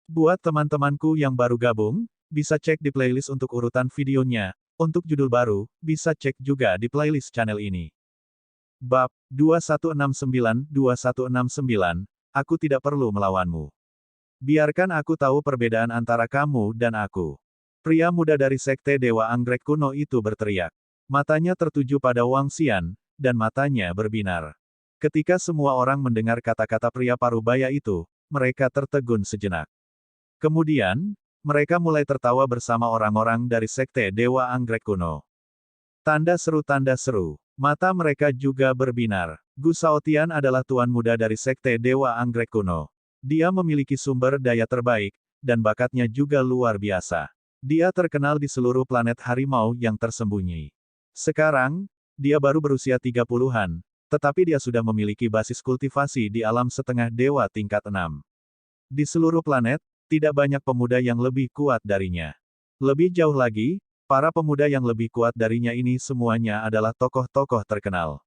Buat teman-temanku yang baru gabung, bisa cek di playlist untuk urutan videonya. Untuk judul baru, bisa cek juga di playlist channel ini. Bab 2169-2169, Aku tidak perlu melawanmu. Biarkan aku tahu perbedaan antara kamu dan aku. Pria muda dari Sekte Dewa Anggrek Kuno itu berteriak. Matanya tertuju pada Wang Xian, dan matanya berbinar. Ketika semua orang mendengar kata-kata pria parubaya itu, mereka tertegun sejenak. Kemudian, mereka mulai tertawa bersama orang-orang dari Sekte Dewa Anggrek Kuno. Tanda seru, mata mereka juga berbinar. Gu Shaotian adalah tuan muda dari Sekte Dewa Anggrek Kuno. Dia memiliki sumber daya terbaik, dan bakatnya juga luar biasa. Dia terkenal di seluruh planet harimau yang tersembunyi. Sekarang, dia baru berusia 30-an, tetapi dia sudah memiliki basis kultivasi di alam setengah dewa tingkat 6. Di seluruh planet, tidak banyak pemuda yang lebih kuat darinya. Lebih jauh lagi, para pemuda yang lebih kuat darinya ini semuanya adalah tokoh-tokoh terkenal.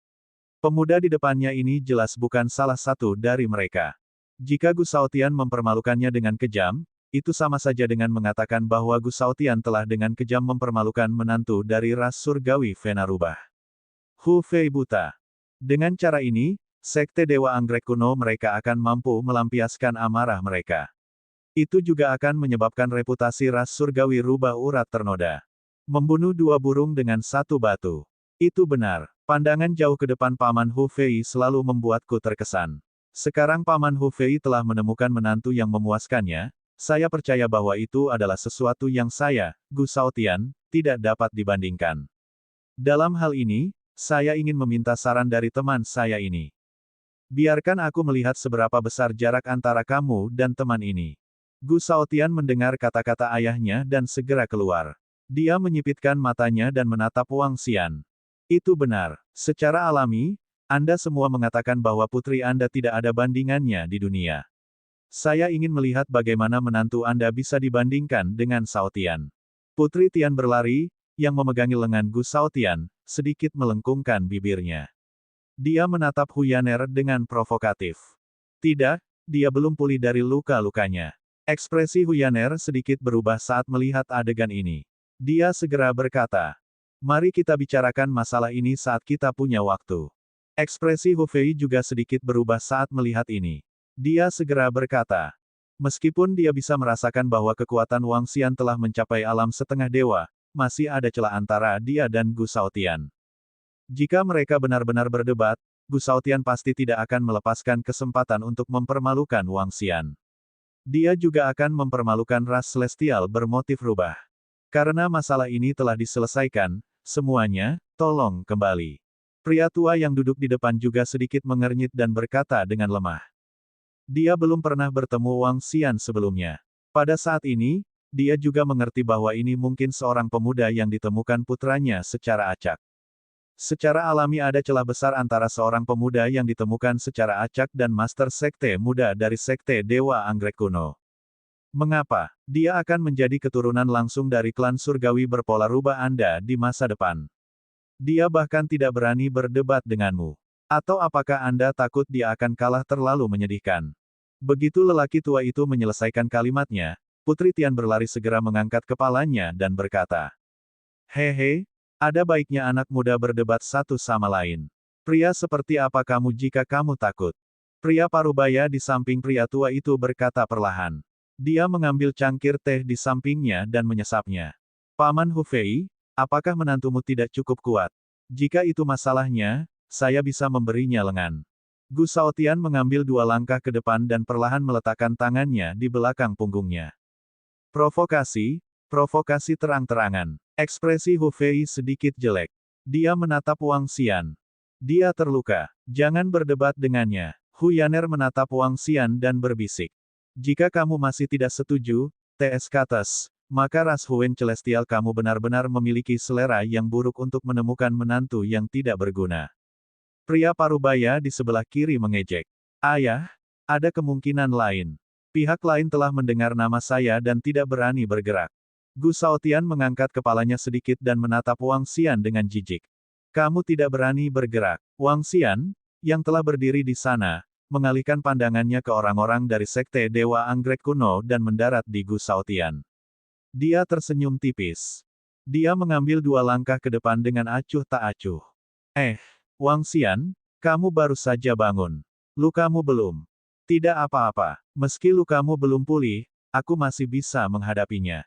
Pemuda di depannya ini jelas bukan salah satu dari mereka. Jika Gu Shaotian mempermalukannya dengan kejam, itu sama saja dengan mengatakan bahwa Gu Shaotian telah dengan kejam mempermalukan menantu dari ras surgawi Venarubah. Hu Fei buta. Dengan cara ini, Sekte Dewa Anggrek Kuno mereka akan mampu melampiaskan amarah mereka. Itu juga akan menyebabkan reputasi ras surgawi rubah urat ternoda. Membunuh dua burung dengan satu batu. Itu benar. Pandangan jauh ke depan Paman Hu Fei selalu membuatku terkesan. Sekarang Paman Hu Fei telah menemukan menantu yang memuaskannya. Saya percaya bahwa itu adalah sesuatu yang saya, Gu Shaotian, tidak dapat dibandingkan. Dalam hal ini, saya ingin meminta saran dari teman saya ini. Biarkan aku melihat seberapa besar jarak antara kamu dan teman ini. Gu Shaotian mendengar kata-kata ayahnya dan segera keluar. Dia menyipitkan matanya dan menatap Wang Xian. Itu benar. Secara alami, Anda semua mengatakan bahwa putri Anda tidak ada bandingannya di dunia. Saya ingin melihat bagaimana menantu Anda bisa dibandingkan dengan Shaotian. Putri Tian berlari, yang memegangi lengan Gu Shaotian, sedikit melengkungkan bibirnya. Dia menatap Huyaner dengan provokatif. Tidak, dia belum pulih dari luka-lukanya. Ekspresi Huyaner sedikit berubah saat melihat adegan ini. Dia segera berkata, "Mari kita bicarakan masalah ini saat kita punya waktu." Ekspresi Hu Fei juga sedikit berubah saat melihat ini. Dia segera berkata, meskipun dia bisa merasakan bahwa kekuatan Wang Xian telah mencapai alam setengah dewa, masih ada celah antara dia dan Gu Shaotian. Jika mereka benar-benar berdebat, Gu Shaotian pasti tidak akan melepaskan kesempatan untuk mempermalukan Wang Xian. Dia juga akan mempermalukan ras celestial bermotif rubah. Karena masalah ini telah diselesaikan, semuanya, tolong kembali. Pria tua yang duduk di depan juga sedikit mengernyit dan berkata dengan lemah. Dia belum pernah bertemu Wang Xian sebelumnya. Pada saat ini, dia juga mengerti bahwa ini mungkin seorang pemuda yang ditemukan putranya secara acak. Secara alami ada celah besar antara seorang pemuda yang ditemukan secara acak dan Master Sekte muda dari Sekte Dewa Anggrek Kuno. Mengapa? Dia akan menjadi keturunan langsung dari klan surgawi berpola rubah Anda di masa depan. Dia bahkan tidak berani berdebat denganmu. Atau apakah Anda takut dia akan kalah terlalu menyedihkan? Begitu lelaki tua itu menyelesaikan kalimatnya, Putri Tian berlari segera mengangkat kepalanya dan berkata, "Hehe, ada baiknya anak muda berdebat satu sama lain. Pria seperti apa kamu jika kamu takut?" Pria parubaya di samping pria tua itu berkata perlahan. Dia mengambil cangkir teh di sampingnya dan menyesapnya. "Paman Hu Fei, apakah menantumu tidak cukup kuat? Jika itu masalahnya, saya bisa memberinya lengan." Gu Shaotian mengambil dua langkah ke depan dan perlahan meletakkan tangannya di belakang punggungnya. Provokasi, provokasi terang-terangan. Ekspresi Hu Fei sedikit jelek. Dia menatap Wang Xian. Dia terluka. Jangan berdebat dengannya. Hu Yaner menatap Wang Xian dan berbisik. Jika kamu masih tidak setuju, T.S. Kates, maka ras Huen Celestial kamu benar-benar memiliki selera yang buruk untuk menemukan menantu yang tidak berguna. Pria parubaya di sebelah kiri mengejek. Ayah, ada kemungkinan lain. Pihak lain telah mendengar nama saya dan tidak berani bergerak. Gu Shaotian mengangkat kepalanya sedikit dan menatap Wang Xian dengan jijik. Kamu tidak berani bergerak. Wang Xian, yang telah berdiri di sana, mengalihkan pandangannya ke orang-orang dari Sekte Dewa Anggrek Kuno dan mendarat di Gu Shaotian. Dia tersenyum tipis. Dia mengambil 2 langkah ke depan dengan acuh tak acuh. Wang Xian, kamu baru saja bangun. Lukamu belum? Tidak apa-apa. Meski lukamu belum pulih, aku masih bisa menghadapinya.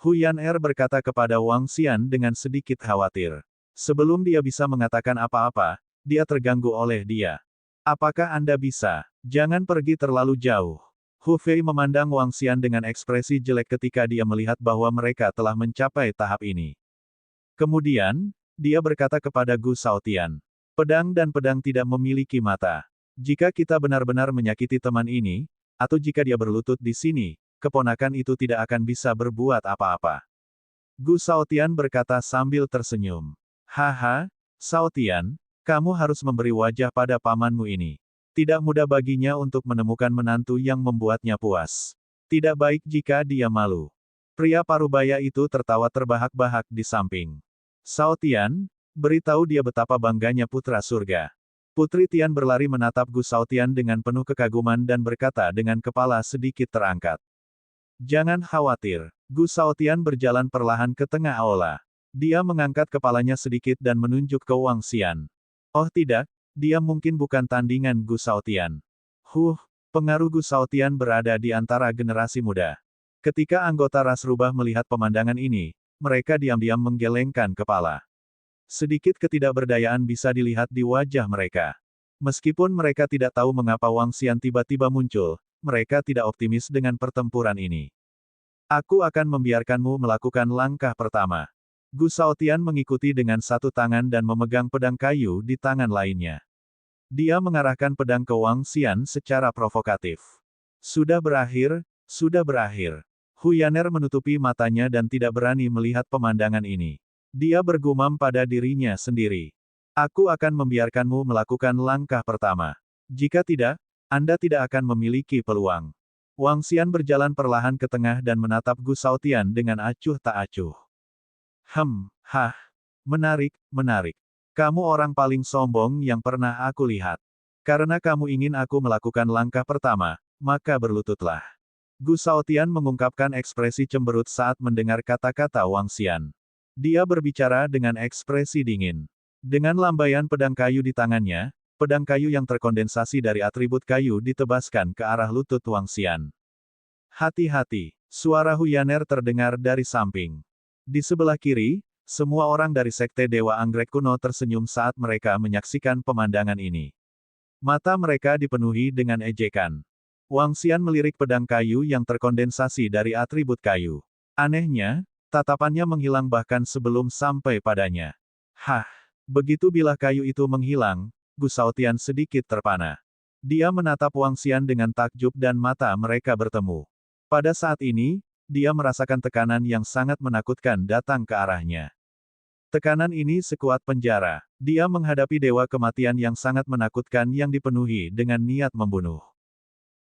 Huyan Er berkata kepada Wang Xian dengan sedikit khawatir. Sebelum dia bisa mengatakan apa-apa, dia terganggu oleh dia. Apakah Anda bisa? Jangan pergi terlalu jauh. Hu Fei memandang Wang Xian dengan ekspresi jelek ketika dia melihat bahwa mereka telah mencapai tahap ini. Kemudian, dia berkata kepada Gu Shaotian. Pedang dan pedang tidak memiliki mata. Jika kita benar-benar menyakiti teman ini, atau jika dia berlutut di sini, keponakan itu tidak akan bisa berbuat apa-apa. Gu Shaotian berkata sambil tersenyum. Haha, Shaotian, kamu harus memberi wajah pada pamanmu ini. Tidak mudah baginya untuk menemukan menantu yang membuatnya puas. Tidak baik jika dia malu. Pria parubaya itu tertawa terbahak-bahak di samping. Shaotian, beritahu dia betapa bangganya putra surga. Putri Tian berlari menatap Gu Shaotian dengan penuh kekaguman dan berkata dengan kepala sedikit terangkat. Jangan khawatir. Gu Shaotian berjalan perlahan ke tengah aula. Dia mengangkat kepalanya sedikit dan menunjuk ke Wang Xian. Oh tidak, dia mungkin bukan tandingan Gu Shaotian. Pengaruh Gu Shaotian berada di antara generasi muda. Ketika anggota ras rubah melihat pemandangan ini, mereka diam-diam menggelengkan kepala. Sedikit ketidakberdayaan bisa dilihat di wajah mereka. Meskipun mereka tidak tahu mengapa Wang Xian tiba-tiba muncul, mereka tidak optimis dengan pertempuran ini. Aku akan membiarkanmu melakukan langkah pertama. Gu Shaotian mengikuti dengan satu tangan dan memegang pedang kayu di tangan lainnya. Dia mengarahkan pedang ke Wang Xian secara provokatif. Sudah berakhir, sudah berakhir. Huyaner menutupi matanya dan tidak berani melihat pemandangan ini. Dia bergumam pada dirinya sendiri. Aku akan membiarkanmu melakukan langkah pertama. Jika tidak, Anda tidak akan memiliki peluang. Wang Xian berjalan perlahan ke tengah dan menatap Gu Shaotian dengan acuh tak acuh. Menarik, menarik. Kamu orang paling sombong yang pernah aku lihat. Karena kamu ingin aku melakukan langkah pertama, maka berlututlah. Gu Shaotian mengungkapkan ekspresi cemberut saat mendengar kata-kata Wang Xian. Dia berbicara dengan ekspresi dingin. Dengan lambaian pedang kayu di tangannya, pedang kayu yang terkondensasi dari atribut kayu ditebaskan ke arah lutut Wang Xian. Hati-hati, suara Huyaner terdengar dari samping. Di sebelah kiri, semua orang dari Sekte Dewa Anggrek Kuno tersenyum saat mereka menyaksikan pemandangan ini. Mata mereka dipenuhi dengan ejekan. Wang Xian melirik pedang kayu yang terkondensasi dari atribut kayu. Anehnya, tatapannya menghilang bahkan sebelum sampai padanya. Begitu bilah kayu itu menghilang, Gu Shaotian sedikit terpana. Dia menatap Wang Xian dengan takjub dan mata mereka bertemu. Pada saat ini, dia merasakan tekanan yang sangat menakutkan datang ke arahnya. Tekanan ini sekuat penjara. Dia menghadapi dewa kematian yang sangat menakutkan yang dipenuhi dengan niat membunuh.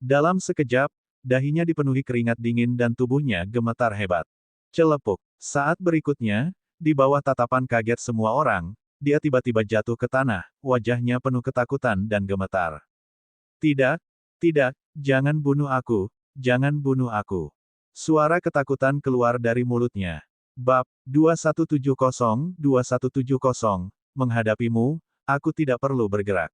Dalam sekejap, dahinya dipenuhi keringat dingin dan tubuhnya gemetar hebat. Celepuk. Saat berikutnya, di bawah tatapan kaget semua orang, dia tiba-tiba jatuh ke tanah, wajahnya penuh ketakutan dan gemetar. Tidak, jangan bunuh aku, jangan bunuh aku. Suara ketakutan keluar dari mulutnya. Bab 2170, menghadapimu, aku tidak perlu bergerak.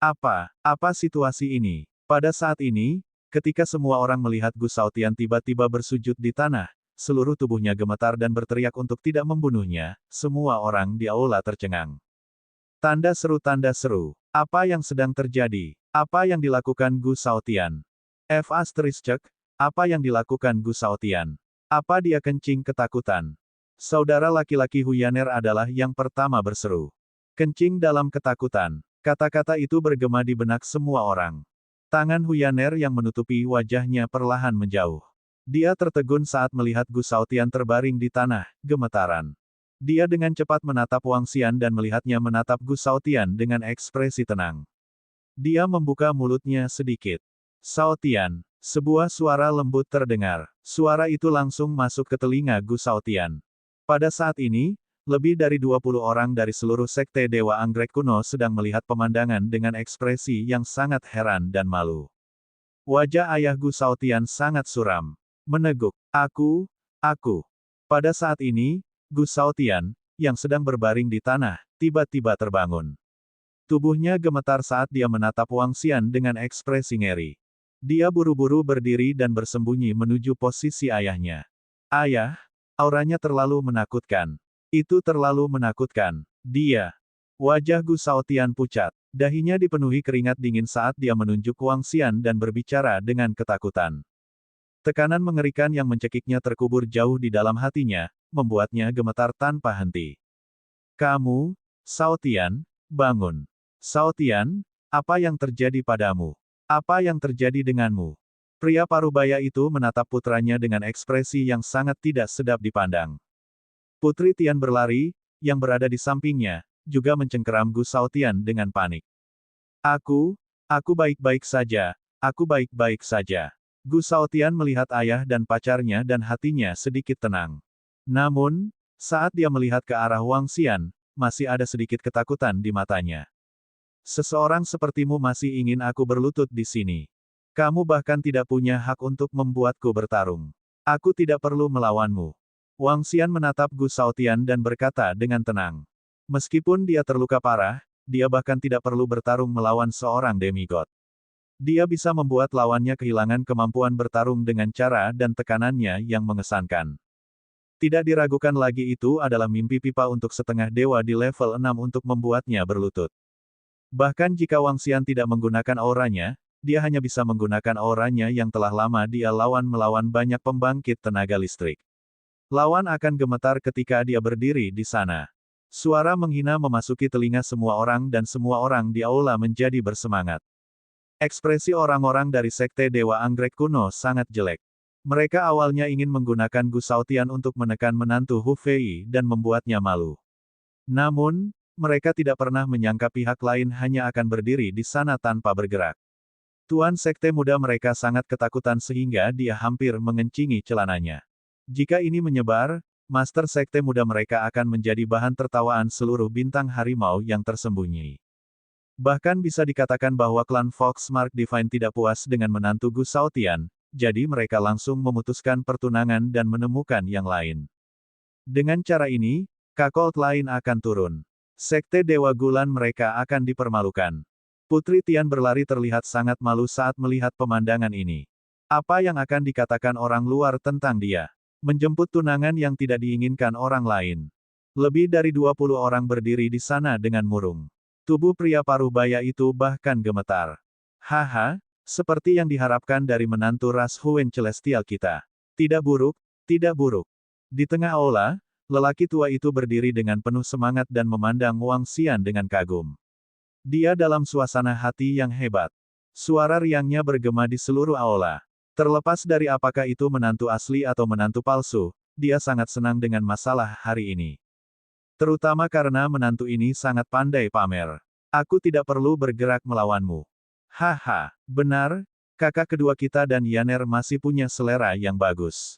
Apa situasi ini? Pada saat ini, ketika semua orang melihat Gu Shaotian tiba-tiba bersujud di tanah, seluruh tubuhnya gemetar dan berteriak untuk tidak membunuhnya, semua orang di aula tercengang. Tanda seru. Apa yang sedang terjadi? Apa yang dilakukan Gu Shaotian? Apa yang dilakukan Gu Shaotian? Apa dia kencing ketakutan? Saudara laki-laki Huyaner adalah yang pertama berseru. Kencing dalam ketakutan. Kata-kata itu bergema di benak semua orang. Tangan Huyaner yang menutupi wajahnya perlahan menjauh. Dia tertegun saat melihat Gu Shaotian terbaring di tanah, gemetaran. Dia dengan cepat menatap Wang Xian dan melihatnya menatap Gu Shaotian dengan ekspresi tenang. Dia membuka mulutnya sedikit. Shaotian. Sebuah suara lembut terdengar. Suara itu langsung masuk ke telinga Gu Shaotian. Pada saat ini, Lebih dari 20 orang dari seluruh sekte Dewa Anggrek Kuno sedang melihat pemandangan dengan ekspresi yang sangat heran dan malu. Wajah ayah Gu Shaotian sangat suram. Meneguk. Aku. Pada saat ini, Gu Shaotian, yang sedang berbaring di tanah, tiba-tiba terbangun. Tubuhnya gemetar saat dia menatap Wang Xian dengan ekspresi ngeri. Dia buru-buru berdiri dan bersembunyi menuju posisi ayahnya. Ayah, auranya terlalu menakutkan. Itu terlalu menakutkan. Dia. Wajah Gu Shaotian pucat. Dahinya dipenuhi keringat dingin saat dia menunjuk Wang Xian dan berbicara dengan ketakutan. Tekanan mengerikan yang mencekiknya terkubur jauh di dalam hatinya, membuatnya gemetar tanpa henti. Kamu, Shaotian, bangun. Shaotian, apa yang terjadi padamu? Apa yang terjadi denganmu? Pria parubaya itu menatap putranya dengan ekspresi yang sangat tidak sedap dipandang. Putri Tian berlari, yang berada di sampingnya, juga mencengkeram Gu Shaotian dengan panik. Aku baik-baik saja, aku baik-baik saja. Gu Shaotian melihat ayah dan pacarnya dan hatinya sedikit tenang. Namun, saat dia melihat ke arah Wang Xian, masih ada sedikit ketakutan di matanya. Seseorang sepertimu masih ingin aku berlutut di sini. Kamu bahkan tidak punya hak untuk membuatku bertarung. Aku tidak perlu melawanmu. Wang Xian menatap Gu Shaotian dan berkata dengan tenang. Meskipun dia terluka parah, dia bahkan tidak perlu bertarung melawan seorang demigod. Dia bisa membuat lawannya kehilangan kemampuan bertarung dengan cara dan tekanannya yang mengesankan. Tidak diragukan lagi itu adalah mimpi pipa untuk setengah dewa di level 6 untuk membuatnya berlutut. Bahkan jika Wang Xian tidak menggunakan auranya, dia hanya bisa menggunakan auranya yang telah lama dia lawan melawan banyak pembangkit tenaga listrik. Lawan akan gemetar ketika dia berdiri di sana. Suara menghina memasuki telinga semua orang dan semua orang di aula menjadi bersemangat. Ekspresi orang-orang dari Sekte Dewa Anggrek Kuno sangat jelek. Mereka awalnya ingin menggunakan Gu Shaotian untuk menekan menantu Hu Fei dan membuatnya malu. Namun, mereka tidak pernah menyangka pihak lain hanya akan berdiri di sana tanpa bergerak. Tuan Sekte muda mereka sangat ketakutan sehingga dia hampir mengencingi celananya. Jika ini menyebar, Master Sekte muda mereka akan menjadi bahan tertawaan seluruh bintang harimau yang tersembunyi. Bahkan bisa dikatakan bahwa klan Fox Mark Divine tidak puas dengan menantu Gu Shaotian, jadi mereka langsung memutuskan pertunangan dan menemukan yang lain. Dengan cara ini, Kakolt lain akan turun. Sekte Dewa Gulan mereka akan dipermalukan. Putri Tian berlari terlihat sangat malu saat melihat pemandangan ini. Apa yang akan dikatakan orang luar tentang dia? Menjemput tunangan yang tidak diinginkan orang lain. Lebih dari 20 orang berdiri di sana dengan murung. Tubuh pria parubaya itu bahkan gemetar. Haha, seperti yang diharapkan dari menantu ras Huen Celestial kita. Tidak buruk, tidak buruk. Di tengah aula, lelaki tua itu berdiri dengan penuh semangat dan memandang Wang Xian dengan kagum. Dia dalam suasana hati yang hebat. Suara riangnya bergema di seluruh aula. Terlepas dari apakah itu menantu asli atau menantu palsu, dia sangat senang dengan masalah hari ini. Terutama karena menantu ini sangat pandai pamer. Aku tidak perlu bergerak melawanmu. Haha, benar, kakak kedua kita dan Yaner masih punya selera yang bagus.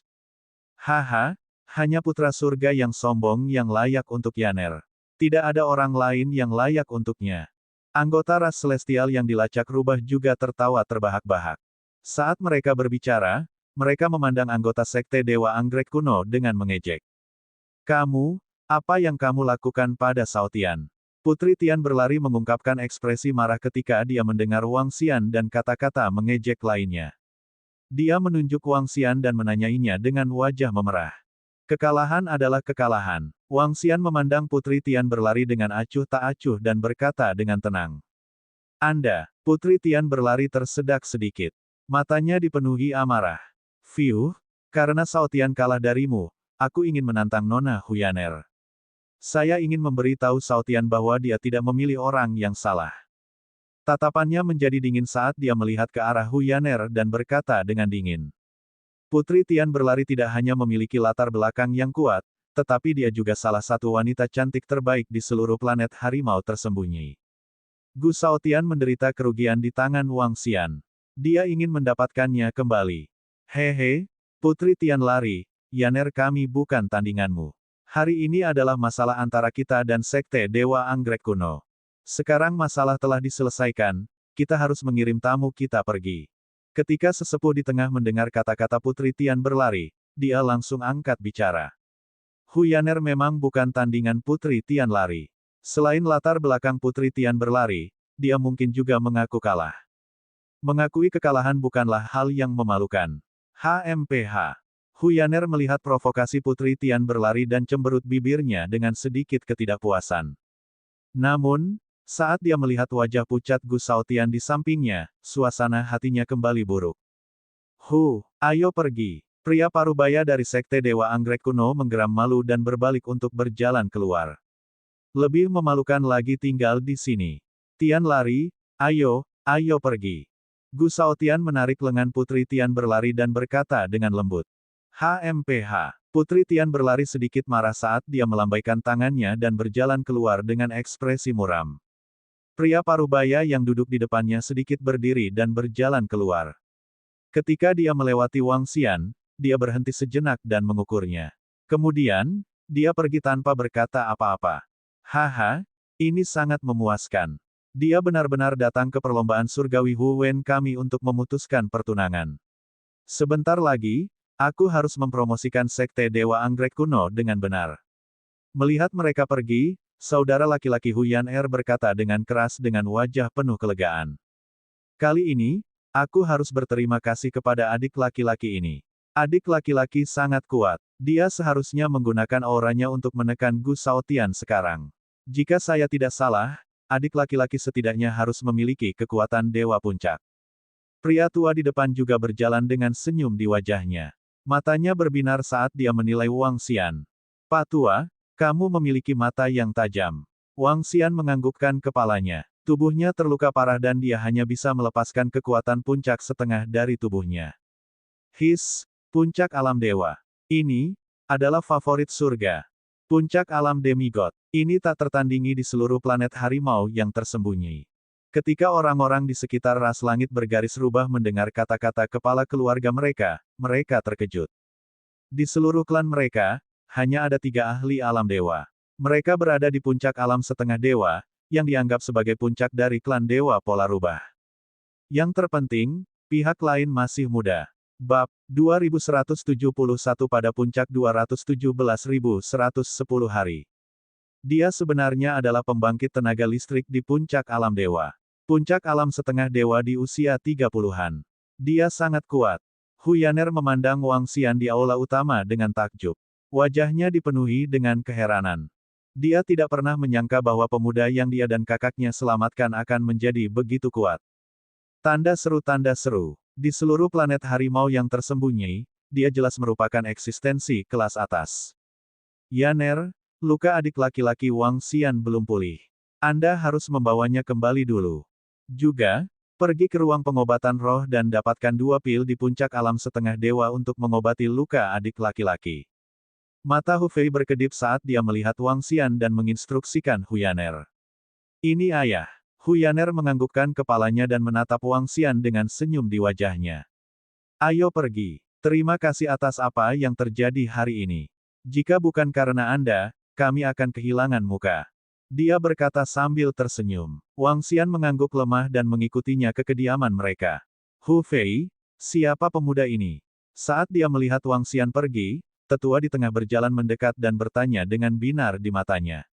Haha, hanya putra surga yang sombong yang layak untuk Yaner. Tidak ada orang lain yang layak untuknya. Anggota ras celestial yang dilacak rubah juga tertawa terbahak-bahak. Saat mereka berbicara, mereka memandang anggota Sekte Dewa Anggrek Kuno dengan mengejek. Kamu, apa yang kamu lakukan pada Shaotian? Putri Tian berlari mengungkapkan ekspresi marah ketika dia mendengar Wang Xian dan kata-kata mengejek lainnya. Dia menunjuk Wang Xian dan menanyainya dengan wajah memerah. Kekalahan adalah kekalahan. Wang Xian memandang Putri Tian berlari dengan acuh tak acuh dan berkata dengan tenang. Anda, Putri Tian berlari tersedak sedikit. Matanya dipenuhi amarah. Fiuh, karena Shaotian kalah darimu, aku ingin menantang Nona Huyaner. Saya ingin memberitahu Shaotian bahwa dia tidak memilih orang yang salah. Tatapannya menjadi dingin saat dia melihat ke arah Huyaner dan berkata dengan dingin. Putri Tian berlari tidak hanya memiliki latar belakang yang kuat, tetapi dia juga salah satu wanita cantik terbaik di seluruh planet harimau tersembunyi. Gu Shaotian menderita kerugian di tangan Wang Xian. Dia ingin mendapatkannya kembali. Hehe, Putri Tian lari, Yaner kami bukan tandinganmu. Hari ini adalah masalah antara kita dan Sekte Dewa Anggrek Kuno. Sekarang masalah telah diselesaikan, kita harus mengirim tamu kita pergi. Ketika sesepuh di tengah mendengar kata-kata Putri Tian berlari, dia langsung angkat bicara. Hu Yaner memang bukan tandingan Putri Tian lari. Selain latar belakang Putri Tian berlari, dia mungkin juga mengaku kalah. Mengakui kekalahan bukanlah hal yang memalukan. HMPH. Hu Yaner melihat provokasi Putri Tian berlari dan cemberut bibirnya dengan sedikit ketidakpuasan. Namun, saat dia melihat wajah pucat Gu Shaotian di sampingnya, suasana hatinya kembali buruk. Ayo pergi. Pria parubaya dari Sekte Dewa Anggrek Kuno menggeram malu dan berbalik untuk berjalan keluar. Lebih memalukan lagi tinggal di sini. Tian lari, ayo pergi. Gu Shaotian menarik lengan Putri Tian berlari dan berkata dengan lembut. HMPH. Putri Tian berlari sedikit marah saat dia melambaikan tangannya dan berjalan keluar dengan ekspresi muram. Pria parubaya yang duduk di depannya sedikit berdiri dan berjalan keluar. Ketika dia melewati Wang Xian, dia berhenti sejenak dan mengukurnya. Kemudian, dia pergi tanpa berkata apa-apa. Haha, ini sangat memuaskan. Dia benar-benar datang ke perlombaan surgawi Hu Wen kami untuk memutuskan pertunangan. Sebentar lagi, aku harus mempromosikan Sekte Dewa Anggrek Kuno dengan benar. Melihat mereka pergi, saudara laki-laki Hu Yaner berkata dengan keras dengan wajah penuh kelegaan. Kali ini, aku harus berterima kasih kepada adik laki-laki ini. Adik laki-laki sangat kuat. Dia seharusnya menggunakan auranya untuk menekan Gu Shaotian sekarang. Jika saya tidak salah, adik laki-laki setidaknya harus memiliki kekuatan Dewa Puncak. Pria tua di depan juga berjalan dengan senyum di wajahnya. Matanya berbinar saat dia menilai Wang Xian. Pak tua, kamu memiliki mata yang tajam. Wang Xian menganggukkan kepalanya. Tubuhnya terluka parah dan dia hanya bisa melepaskan kekuatan puncak setengah dari tubuhnya. Puncak alam dewa. Ini adalah favorit surga. Puncak alam demigod. Ini tak tertandingi di seluruh planet harimau yang tersembunyi. Ketika orang-orang di sekitar ras langit bergaris rubah mendengar kata-kata kepala keluarga mereka, mereka terkejut. Di seluruh klan mereka, hanya ada 3 ahli alam dewa. Mereka berada di puncak alam setengah dewa, yang dianggap sebagai puncak dari klan dewa pola rubah. Yang terpenting, pihak lain masih muda. Bab 2171 pada puncak 217.110 hari. Dia sebenarnya adalah pembangkit tenaga listrik di puncak alam dewa. Puncak alam setengah dewa di usia 30-an. Dia sangat kuat. Hu Yaner memandang Wang Xian di aula utama dengan takjub. Wajahnya dipenuhi dengan keheranan. Dia tidak pernah menyangka bahwa pemuda yang dia dan kakaknya selamatkan akan menjadi begitu kuat. Tanda seru. Di seluruh planet harimau yang tersembunyi, dia jelas merupakan eksistensi kelas atas. Yaner, luka adik laki-laki Wang Xian belum pulih. Anda harus membawanya kembali dulu. Juga, pergi ke ruang pengobatan roh dan dapatkan 2 pil di puncak alam setengah dewa untuk mengobati luka adik laki-laki. Mata Hu Fei berkedip saat dia melihat Wang Xian dan menginstruksikan Hu Yaner. Ini ayah. Hu Yaner menganggukkan kepalanya dan menatap Wang Xian dengan senyum di wajahnya. Ayo pergi. Terima kasih atas apa yang terjadi hari ini. Jika bukan karena Anda, kami akan kehilangan muka. Dia berkata sambil tersenyum. Wang Xian mengangguk lemah dan mengikutinya ke kediaman mereka. Hu Fei, siapa pemuda ini? Saat dia melihat Wang Xian pergi, tetua di tengah berjalan mendekat dan bertanya dengan binar di matanya.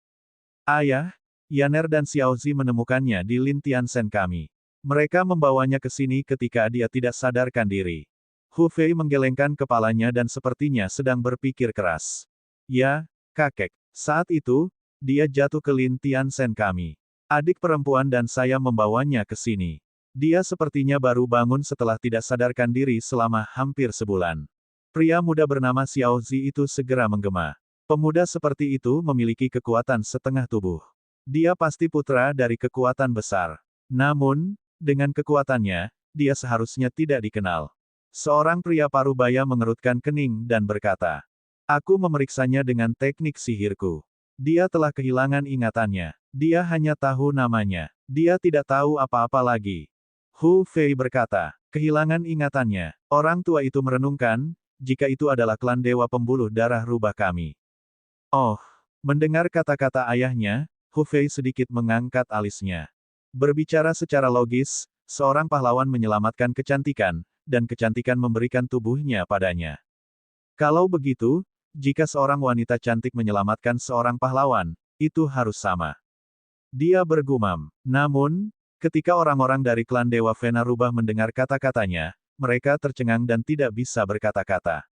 Ayah, Yaner dan Xiaozi menemukannya di Lin Tiansen kami. Mereka membawanya ke sini ketika dia tidak sadarkan diri. Hu Fei menggelengkan kepalanya dan sepertinya sedang berpikir keras. Ya, kakek. Saat itu, dia jatuh ke Lin Tiansen kami. Adik perempuan dan saya membawanya ke sini. Dia sepertinya baru bangun setelah tidak sadarkan diri selama hampir sebulan. Pria muda bernama Xiaozi itu segera menggema. Pemuda seperti itu memiliki kekuatan setengah tubuh. Dia pasti putra dari kekuatan besar. Namun, dengan kekuatannya, dia seharusnya tidak dikenal. Seorang pria parubaya mengerutkan kening dan berkata, aku memeriksanya dengan teknik sihirku. Dia telah kehilangan ingatannya. Dia hanya tahu namanya. Dia tidak tahu apa-apa lagi. Hu Fei berkata, kehilangan ingatannya. Orang tua itu merenungkan, jika itu adalah klan dewa pembuluh darah rubah kami. Oh, mendengar kata-kata ayahnya, Hu Fei sedikit mengangkat alisnya. Berbicara secara logis, seorang pahlawan menyelamatkan kecantikan, dan kecantikan memberikan tubuhnya padanya. Kalau begitu, jika seorang wanita cantik menyelamatkan seorang pahlawan, itu harus sama. Dia bergumam. Namun, ketika orang-orang dari klan Dewa Venarubah mendengar kata-katanya, mereka tercengang dan tidak bisa berkata-kata.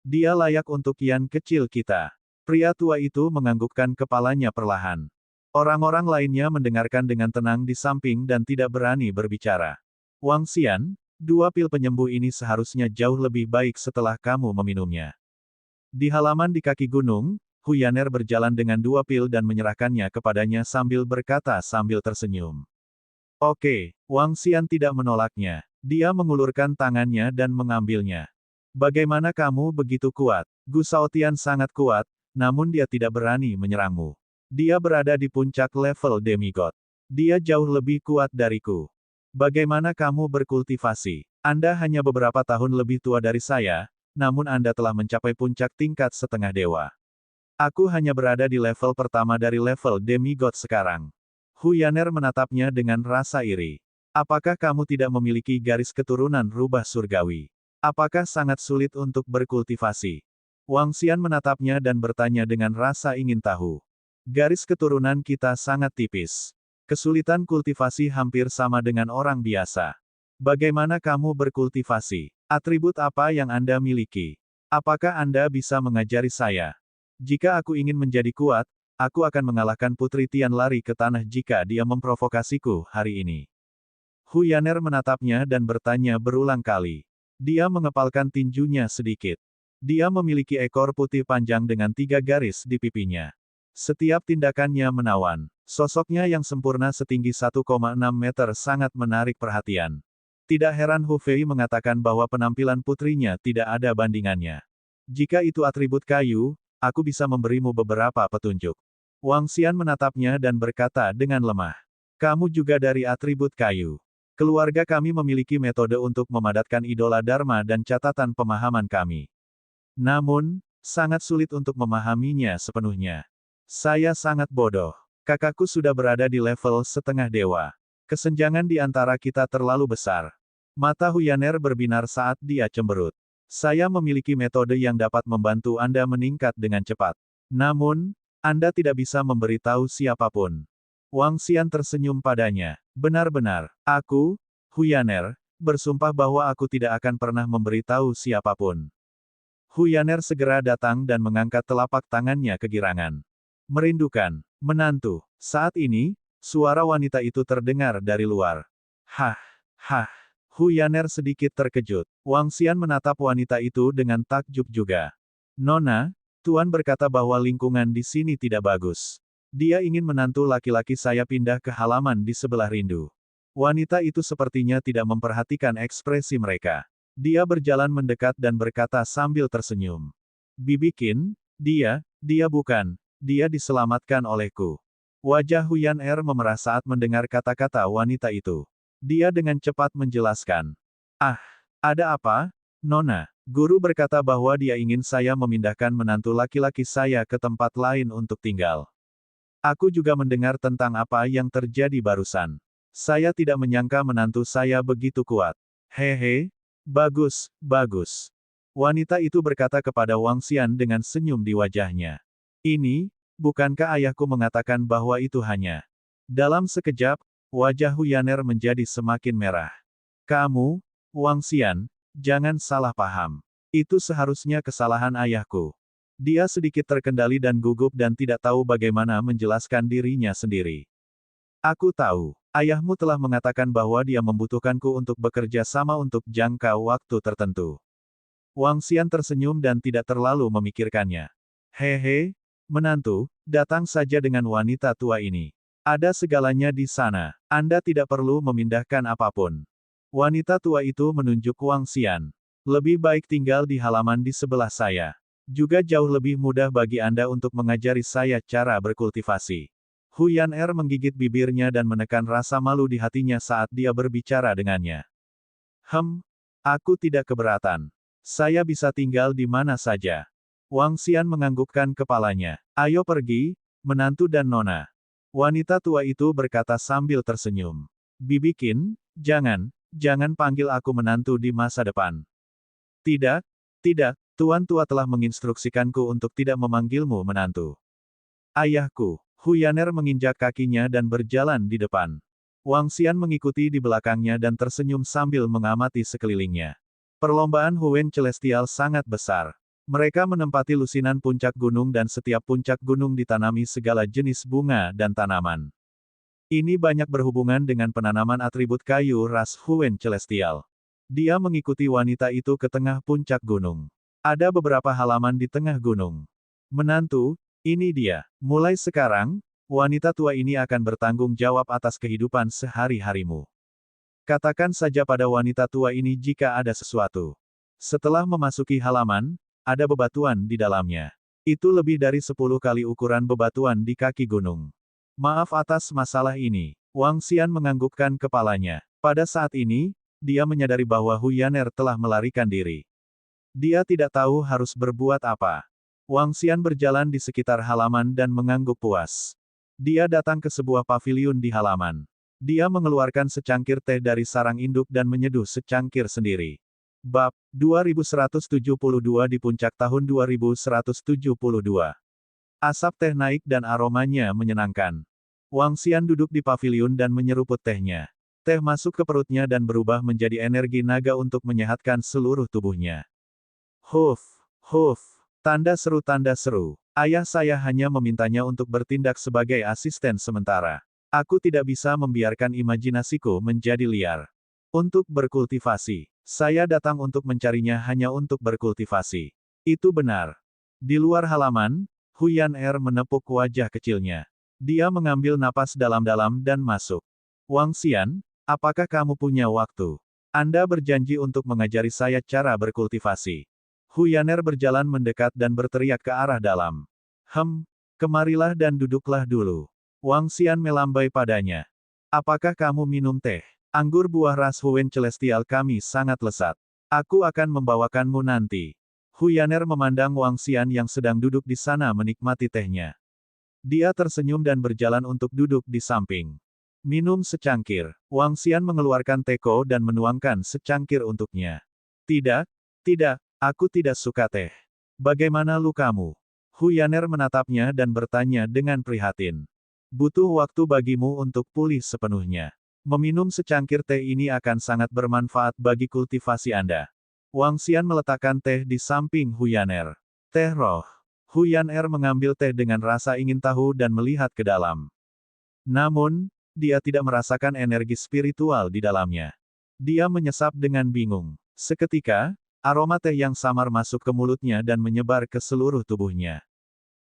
Dia layak untuk kian kecil kita. Pria tua itu menganggukkan kepalanya perlahan. Orang-orang lainnya mendengarkan dengan tenang di samping dan tidak berani berbicara. Wang Xian, 2 pil penyembuh ini seharusnya jauh lebih baik setelah kamu meminumnya. Di halaman di kaki gunung, Hu Yaner berjalan dengan 2 pil dan menyerahkannya kepadanya sambil berkata sambil tersenyum. Oke, Wang Xian tidak menolaknya. Dia mengulurkan tangannya dan mengambilnya. Bagaimana kamu begitu kuat? Gu Shaotian sangat kuat, namun dia tidak berani menyerangmu. Dia berada di puncak level demigod. Dia jauh lebih kuat dariku. Bagaimana kamu berkultivasi? Anda hanya beberapa tahun lebih tua dari saya, namun Anda telah mencapai puncak tingkat setengah dewa. Aku hanya berada di level pertama dari level demigod sekarang. Hu Yaner menatapnya dengan rasa iri. Apakah kamu tidak memiliki garis keturunan rubah surgawi? Apakah sangat sulit untuk berkultivasi? Wang Xian menatapnya dan bertanya dengan rasa ingin tahu. Garis keturunan kita sangat tipis. Kesulitan kultivasi hampir sama dengan orang biasa. Bagaimana kamu berkultivasi? Atribut apa yang Anda miliki? Apakah Anda bisa mengajari saya? Jika aku ingin menjadi kuat, aku akan mengalahkan Putri Tian lari ke tanah jika dia memprovokasiku hari ini. Hu Yaner menatapnya dan bertanya berulang kali. Dia mengepalkan tinjunya sedikit. Dia memiliki ekor putih panjang dengan 3 garis di pipinya. Setiap tindakannya menawan. Sosoknya yang sempurna setinggi 1,6 meter sangat menarik perhatian. Tidak heran Hu Fei mengatakan bahwa penampilan putrinya tidak ada bandingannya. Jika itu atribut kayu, aku bisa memberimu beberapa petunjuk. Wang Xian menatapnya dan berkata dengan lemah. Kamu juga dari atribut kayu. Keluarga kami memiliki metode untuk memadatkan idola Dharma dan catatan pemahaman kami. Namun, sangat sulit untuk memahaminya sepenuhnya. Saya sangat bodoh. Kakakku sudah berada di level setengah dewa. Kesenjangan di antara kita terlalu besar. Mata Hu Yaner berbinar saat dia cemberut. Saya memiliki metode yang dapat membantu Anda meningkat dengan cepat. Namun, Anda tidak bisa memberitahu siapapun. Wang Xian tersenyum padanya. Benar-benar, aku, Hu Yaner, bersumpah bahwa aku tidak akan pernah memberitahu siapapun. Hu Yaner segera datang dan mengangkat telapak tangannya kegirangan. Merindukan, menantu. Saat ini, suara wanita itu terdengar dari luar. Hah, hah. Hu Yaner sedikit terkejut. Wang Xian menatap wanita itu dengan takjub juga. Nona, Tuan berkata bahwa lingkungan di sini tidak bagus. Dia ingin menantu laki-laki saya pindah ke halaman di sebelah rindu. Wanita itu sepertinya tidak memperhatikan ekspresi mereka. Dia berjalan mendekat dan berkata sambil tersenyum. Bibikin, dia bukan, dia diselamatkan olehku. Wajah Hu Yaner memerah saat mendengar kata-kata wanita itu. Dia dengan cepat menjelaskan. Ah, ada apa, Nona? Guru berkata bahwa dia ingin saya memindahkan menantu laki-laki saya ke tempat lain untuk tinggal. Aku juga mendengar tentang apa yang terjadi barusan. Saya tidak menyangka menantu saya begitu kuat. Hehe, bagus, bagus. Wanita itu berkata kepada Wang Xian dengan senyum di wajahnya. Ini, bukankah ayahku mengatakan bahwa itu hanya? Dalam sekejap, wajah Hu Yaner menjadi semakin merah. Kamu, Wang Xian, jangan salah paham. Itu seharusnya kesalahan ayahku. Dia sedikit terkendali dan gugup dan tidak tahu bagaimana menjelaskan dirinya sendiri. Aku tahu, ayahmu telah mengatakan bahwa dia membutuhkanku untuk bekerja sama untuk jangka waktu tertentu. Wang Xian tersenyum dan tidak terlalu memikirkannya. Hehe, menantu, datang saja dengan wanita tua ini. Ada segalanya di sana. Anda tidak perlu memindahkan apapun. Wanita tua itu menunjuk Wang Xian. Lebih baik tinggal di halaman di sebelah saya. Juga jauh lebih mudah bagi Anda untuk mengajari saya cara berkultivasi. Hu Yaner menggigit bibirnya dan menekan rasa malu di hatinya saat dia berbicara dengannya. Aku tidak keberatan. Saya bisa tinggal di mana saja. Wang Xian menganggukkan kepalanya. Ayo pergi, menantu dan nona. Wanita tua itu berkata sambil tersenyum. Bibi Qin, jangan panggil aku menantu di masa depan. Tidak, tidak, Tuan tua telah menginstruksikanku untuk tidak memanggilmu menantu. Ayahku, Hu Yaner menginjak kakinya dan berjalan di depan. Wang Xian mengikuti di belakangnya dan tersenyum sambil mengamati sekelilingnya. Perlombaan Huen Celestial sangat besar. Mereka menempati lusinan puncak gunung dan setiap puncak gunung ditanami segala jenis bunga dan tanaman. Ini banyak berhubungan dengan penanaman atribut kayu ras Huen Celestial. Dia mengikuti wanita itu ke tengah puncak gunung. Ada beberapa halaman di tengah gunung. Menantu, ini dia. Mulai sekarang, wanita tua ini akan bertanggung jawab atas kehidupan sehari-harimu. Katakan saja pada wanita tua ini jika ada sesuatu. Setelah memasuki halaman, ada bebatuan di dalamnya. Itu lebih dari 10 kali ukuran bebatuan di kaki gunung. Maaf atas masalah ini. Wang Xian menganggukkan kepalanya. Pada saat ini, dia menyadari bahwa Hu Yaner telah melarikan diri. Dia tidak tahu harus berbuat apa. Wang Xian berjalan di sekitar halaman dan mengangguk puas. Dia datang ke sebuah paviliun di halaman. Dia mengeluarkan secangkir teh dari sarang induk dan menyeduh secangkir sendiri. Bab 2172 di puncak tahun 2172. Asap teh naik dan aromanya menyenangkan. Wang Xian duduk di paviliun dan menyeruput tehnya. Teh masuk ke perutnya dan berubah menjadi energi naga untuk menyehatkan seluruh tubuhnya. Huf, tanda seru. Ayah saya hanya memintanya untuk bertindak sebagai asisten sementara. Aku tidak bisa membiarkan imajinasiku menjadi liar. Untuk berkultivasi. Saya datang untuk mencarinya hanya untuk berkultivasi. Itu benar. Di luar halaman, Hu Yaner menepuk wajah kecilnya. Dia mengambil napas dalam-dalam dan masuk. Wang Xian, apakah kamu punya waktu? Anda berjanji untuk mengajari saya cara berkultivasi. Hu Yaner berjalan mendekat dan berteriak ke arah dalam. Kemarilah dan duduklah dulu. Wang Xian melambai padanya. Apakah kamu minum teh? Anggur buah ras Huen Celestial kami sangat lezat. Aku akan membawakanmu nanti. Hu Yaner memandang Wang Xian yang sedang duduk di sana menikmati tehnya. Dia tersenyum dan berjalan untuk duduk di samping. Minum secangkir. Wang Xian mengeluarkan teko dan menuangkan secangkir untuknya. Tidak, aku tidak suka teh. Bagaimana lukamu? Hu Yaner menatapnya dan bertanya dengan prihatin. Butuh waktu bagimu untuk pulih sepenuhnya. Meminum secangkir teh ini akan sangat bermanfaat bagi kultivasi Anda. Wang Xian meletakkan teh di samping Hu Yaner. Teh roh. Hu Yaner mengambil teh dengan rasa ingin tahu dan melihat ke dalam. Namun, dia tidak merasakan energi spiritual di dalamnya. Dia menyesap dengan bingung. Seketika, aroma teh yang samar masuk ke mulutnya dan menyebar ke seluruh tubuhnya.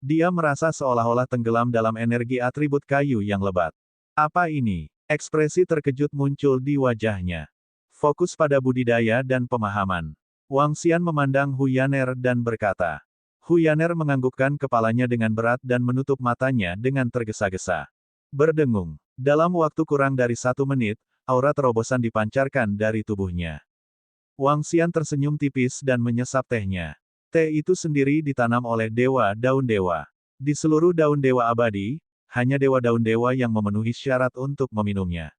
Dia merasa seolah-olah tenggelam dalam energi atribut kayu yang lebat. Apa ini? Ekspresi terkejut muncul di wajahnya. Fokus pada budidaya dan pemahaman. Wang Xian memandang Hu Yaner dan berkata. Hu Yaner menganggukkan kepalanya dengan berat dan menutup matanya dengan tergesa-gesa. Berdengung. Dalam waktu kurang dari 1 menit, aura terobosan dipancarkan dari tubuhnya. Wang Xian tersenyum tipis dan menyesap tehnya. Teh itu sendiri ditanam oleh dewa daun dewa. Di seluruh daun dewa abadi, hanya dewa daun dewa yang memenuhi syarat untuk meminumnya.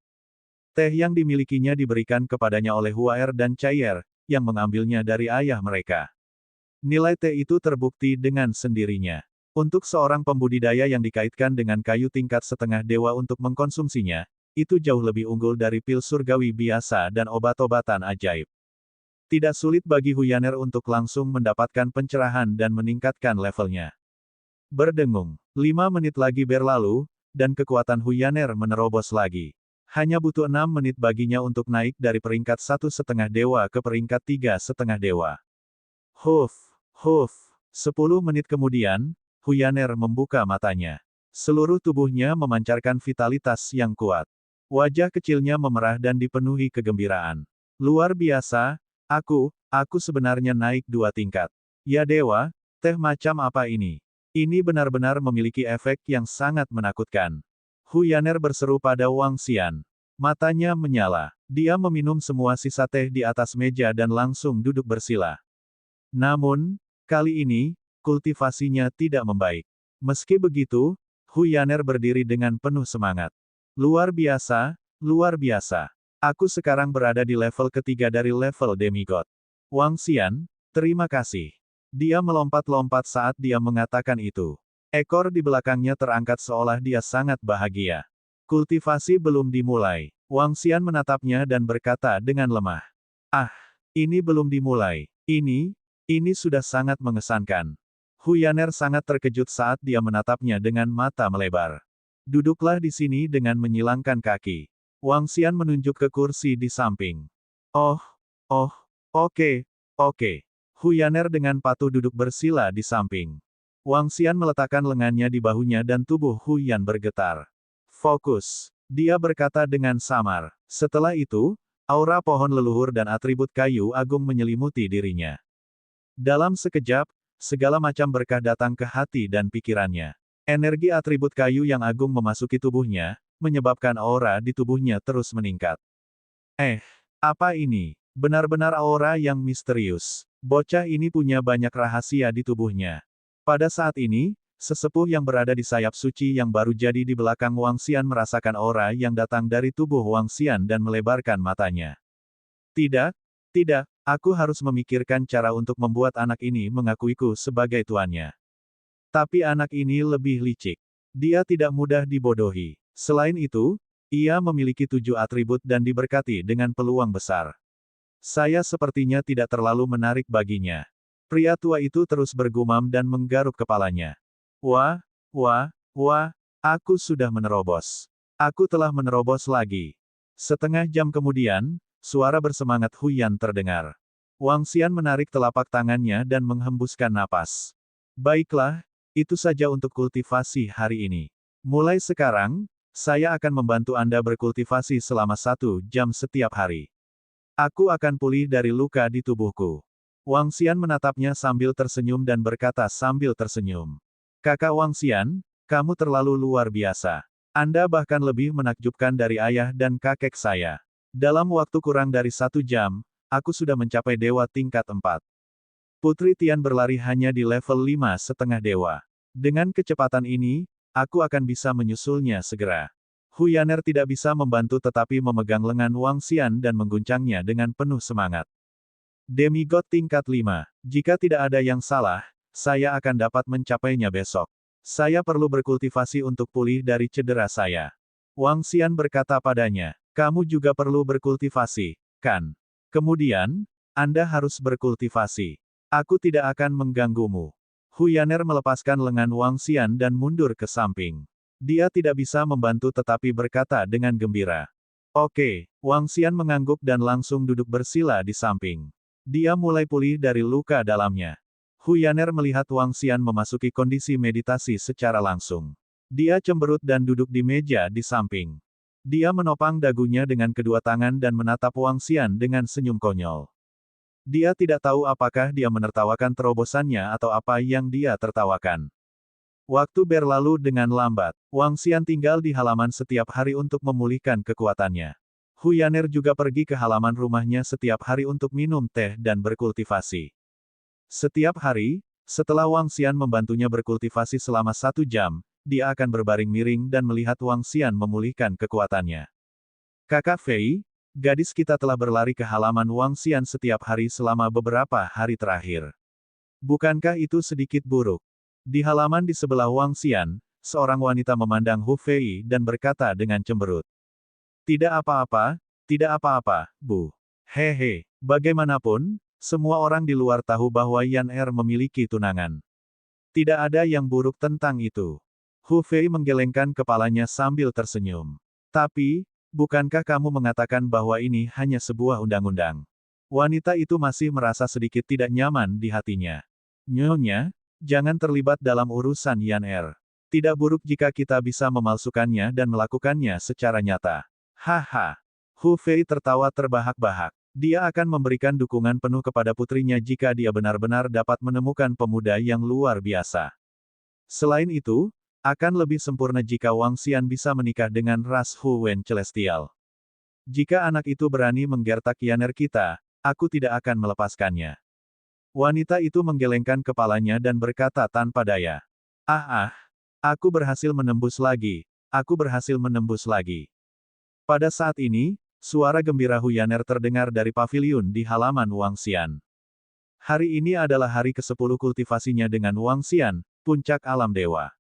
Teh yang dimilikinya diberikan kepadanya oleh Huaer dan Caier, yang mengambilnya dari ayah mereka. Nilai teh itu terbukti dengan sendirinya. Untuk seorang pembudidaya yang dikaitkan dengan kayu tingkat setengah dewa untuk mengkonsumsinya, itu jauh lebih unggul dari pil surgawi biasa dan obat-obatan ajaib. Tidak sulit bagi Hu Yaner untuk langsung mendapatkan pencerahan dan meningkatkan levelnya. Berdengung. 5 menit lagi berlalu, dan kekuatan Hu Yaner menerobos lagi. Hanya butuh 6 menit baginya untuk naik dari peringkat 1,5 dewa ke peringkat 3,5 dewa. 10 menit kemudian, Hu Yaner membuka matanya. Seluruh tubuhnya memancarkan vitalitas yang kuat. Wajah kecilnya memerah dan dipenuhi kegembiraan. Luar biasa, aku sebenarnya naik 2 tingkat. Ya dewa, teh macam apa ini? Ini benar-benar memiliki efek yang sangat menakutkan. Hu Yaner berseru pada Wang Xian. Matanya menyala. Dia meminum semua sisa teh di atas meja dan langsung duduk bersila. Namun, kali ini, kultivasinya tidak membaik. Meski begitu, Hu Yaner berdiri dengan penuh semangat. Luar biasa, luar biasa. Aku sekarang berada di level ketiga dari level demigod. Wang Xian, terima kasih. Dia melompat-lompat saat dia mengatakan itu. Ekor di belakangnya terangkat seolah dia sangat bahagia. Kultivasi belum dimulai. Wang Xian menatapnya dan berkata dengan lemah. Ah, ini belum dimulai. Ini sudah sangat mengesankan. Hu Yaner sangat terkejut saat dia menatapnya dengan mata melebar. Duduklah di sini dengan menyilangkan kaki. Wang Xian menunjuk ke kursi di samping. Oh, oke. Hu Yaner dengan patuh duduk bersila di samping. Wang Xian meletakkan lengannya di bahunya dan tubuh Hu Yan bergetar. Fokus. Dia berkata dengan samar. Setelah itu, aura pohon leluhur dan atribut kayu agung menyelimuti dirinya. Dalam sekejap, segala macam berkah datang ke hati dan pikirannya. Energi atribut kayu yang agung memasuki tubuhnya, menyebabkan aura di tubuhnya terus meningkat. Apa ini? Benar-benar aura yang misterius. Bocah ini punya banyak rahasia di tubuhnya. Pada saat ini, sesepuh yang berada di sayap suci yang baru jadi di belakang Wang Xian merasakan aura yang datang dari tubuh Wang Xian dan melebarkan matanya. Tidak, aku harus memikirkan cara untuk membuat anak ini mengakuiku sebagai tuannya. Tapi anak ini lebih licik. Dia tidak mudah dibodohi. Selain itu, ia memiliki 7 atribut dan diberkati dengan peluang besar. Saya sepertinya tidak terlalu menarik baginya. Pria tua itu terus bergumam dan menggaruk kepalanya. Wah, aku sudah menerobos. Aku telah menerobos lagi. Setengah jam kemudian, suara bersemangat Hu Yan terdengar. Wang Xian menarik telapak tangannya dan menghembuskan napas. Baiklah, itu saja untuk kultivasi hari ini. Mulai sekarang, saya akan membantu Anda berkultivasi selama 1 jam setiap hari. Aku akan pulih dari luka di tubuhku. Wang Xian menatapnya sambil tersenyum dan berkata sambil tersenyum. Kakak Wang Xian, kamu terlalu luar biasa. Anda bahkan lebih menakjubkan dari ayah dan kakek saya. Dalam waktu kurang dari 1 jam, aku sudah mencapai dewa tingkat 4. Putri Tian berlari hanya di level 5,5 dewa. Dengan kecepatan ini, aku akan bisa menyusulnya segera. Hu Yaner tidak bisa membantu tetapi memegang lengan Wang Xian dan mengguncangnya dengan penuh semangat. Demigod tingkat 5. Jika tidak ada yang salah, saya akan dapat mencapainya besok. Saya perlu berkultivasi untuk pulih dari cedera saya. Wang Xian berkata padanya. Kamu juga perlu berkultivasi, kan? Kemudian, Anda harus berkultivasi. Aku tidak akan mengganggumu. Hu Yaner melepaskan lengan Wang Xian dan mundur ke samping. Dia tidak bisa membantu tetapi berkata dengan gembira. Oke, Wang Xian mengangguk dan langsung duduk bersila di samping. Dia mulai pulih dari luka dalamnya. Hu Yaner melihat Wang Xian memasuki kondisi meditasi secara langsung. Dia cemberut dan duduk di meja di samping. Dia menopang dagunya dengan kedua tangan dan menatap Wang Xian dengan senyum konyol. Dia tidak tahu apakah dia menertawakan terobosannya atau apa yang dia tertawakan. Waktu berlalu dengan lambat. Wang Xian tinggal di halaman setiap hari untuk memulihkan kekuatannya. Hu Yaner juga pergi ke halaman rumahnya setiap hari untuk minum teh dan berkultivasi. Setiap hari, setelah Wang Xian membantunya berkultivasi selama 1 jam, dia akan berbaring miring dan melihat Wang Xian memulihkan kekuatannya. Kakak Fei, gadis kita telah berlari ke halaman Wang Xian setiap hari selama beberapa hari terakhir. Bukankah itu sedikit buruk? Di halaman di sebelah Wang Xian, seorang wanita memandang Hu Fei dan berkata dengan cemberut. Tidak apa-apa, Bu. Hehe, bagaimanapun, semua orang di luar tahu bahwa Yan Er memiliki tunangan. Tidak ada yang buruk tentang itu. Hu Fei menggelengkan kepalanya sambil tersenyum. Tapi, bukankah kamu mengatakan bahwa ini hanya sebuah undang-undang? Wanita itu masih merasa sedikit tidak nyaman di hatinya. Nyonya, jangan terlibat dalam urusan Yan Er. Tidak buruk jika kita bisa memalsukannya dan melakukannya secara nyata. Haha. Hu Fei tertawa terbahak-bahak. Dia akan memberikan dukungan penuh kepada putrinya jika dia benar-benar dapat menemukan pemuda yang luar biasa. Selain itu, akan lebih sempurna jika Wang Xian bisa menikah dengan ras Hu Wen Celestial. Jika anak itu berani menggertak Yaner kita, aku tidak akan melepaskannya. Wanita itu menggelengkan kepalanya dan berkata tanpa daya. Aku berhasil menembus lagi. Aku berhasil menembus lagi. Pada saat ini, suara gembira Huyaner terdengar dari paviliun di halaman Wang Xian. Hari ini adalah hari ke-10 kultivasinya dengan Wang Xian, puncak alam dewa.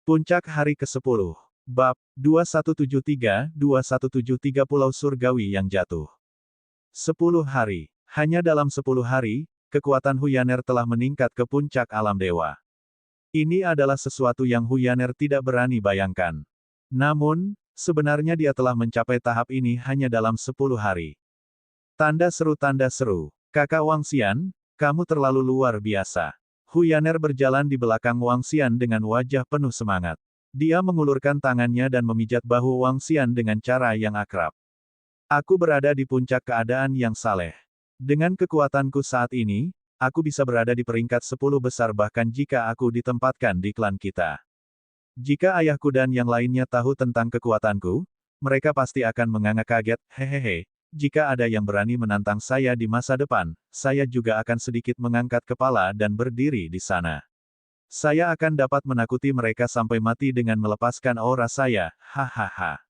Puncak hari ke-10. Bab 2173 Pulau Surgawi yang jatuh. 10 hari. Hanya dalam 10 hari, kekuatan Huyaner telah meningkat ke puncak alam dewa. Ini adalah sesuatu yang Huyaner tidak berani bayangkan. Namun, sebenarnya dia telah mencapai tahap ini hanya dalam 10 hari. Tanda seru. Kakak Wang Xian, kamu terlalu luar biasa. Huyaner berjalan di belakang Wang Xian dengan wajah penuh semangat. Dia mengulurkan tangannya dan memijat bahu Wang Xian dengan cara yang akrab. Aku berada di puncak keadaan yang saleh. Dengan kekuatanku saat ini, aku bisa berada di peringkat 10 besar bahkan jika aku ditempatkan di klan kita. Jika ayahku dan yang lainnya tahu tentang kekuatanku, mereka pasti akan menganga kaget, hehehe. Jika ada yang berani menantang saya di masa depan, saya juga akan sedikit mengangkat kepala dan berdiri di sana. Saya akan dapat menakuti mereka sampai mati dengan melepaskan aura saya, hahaha.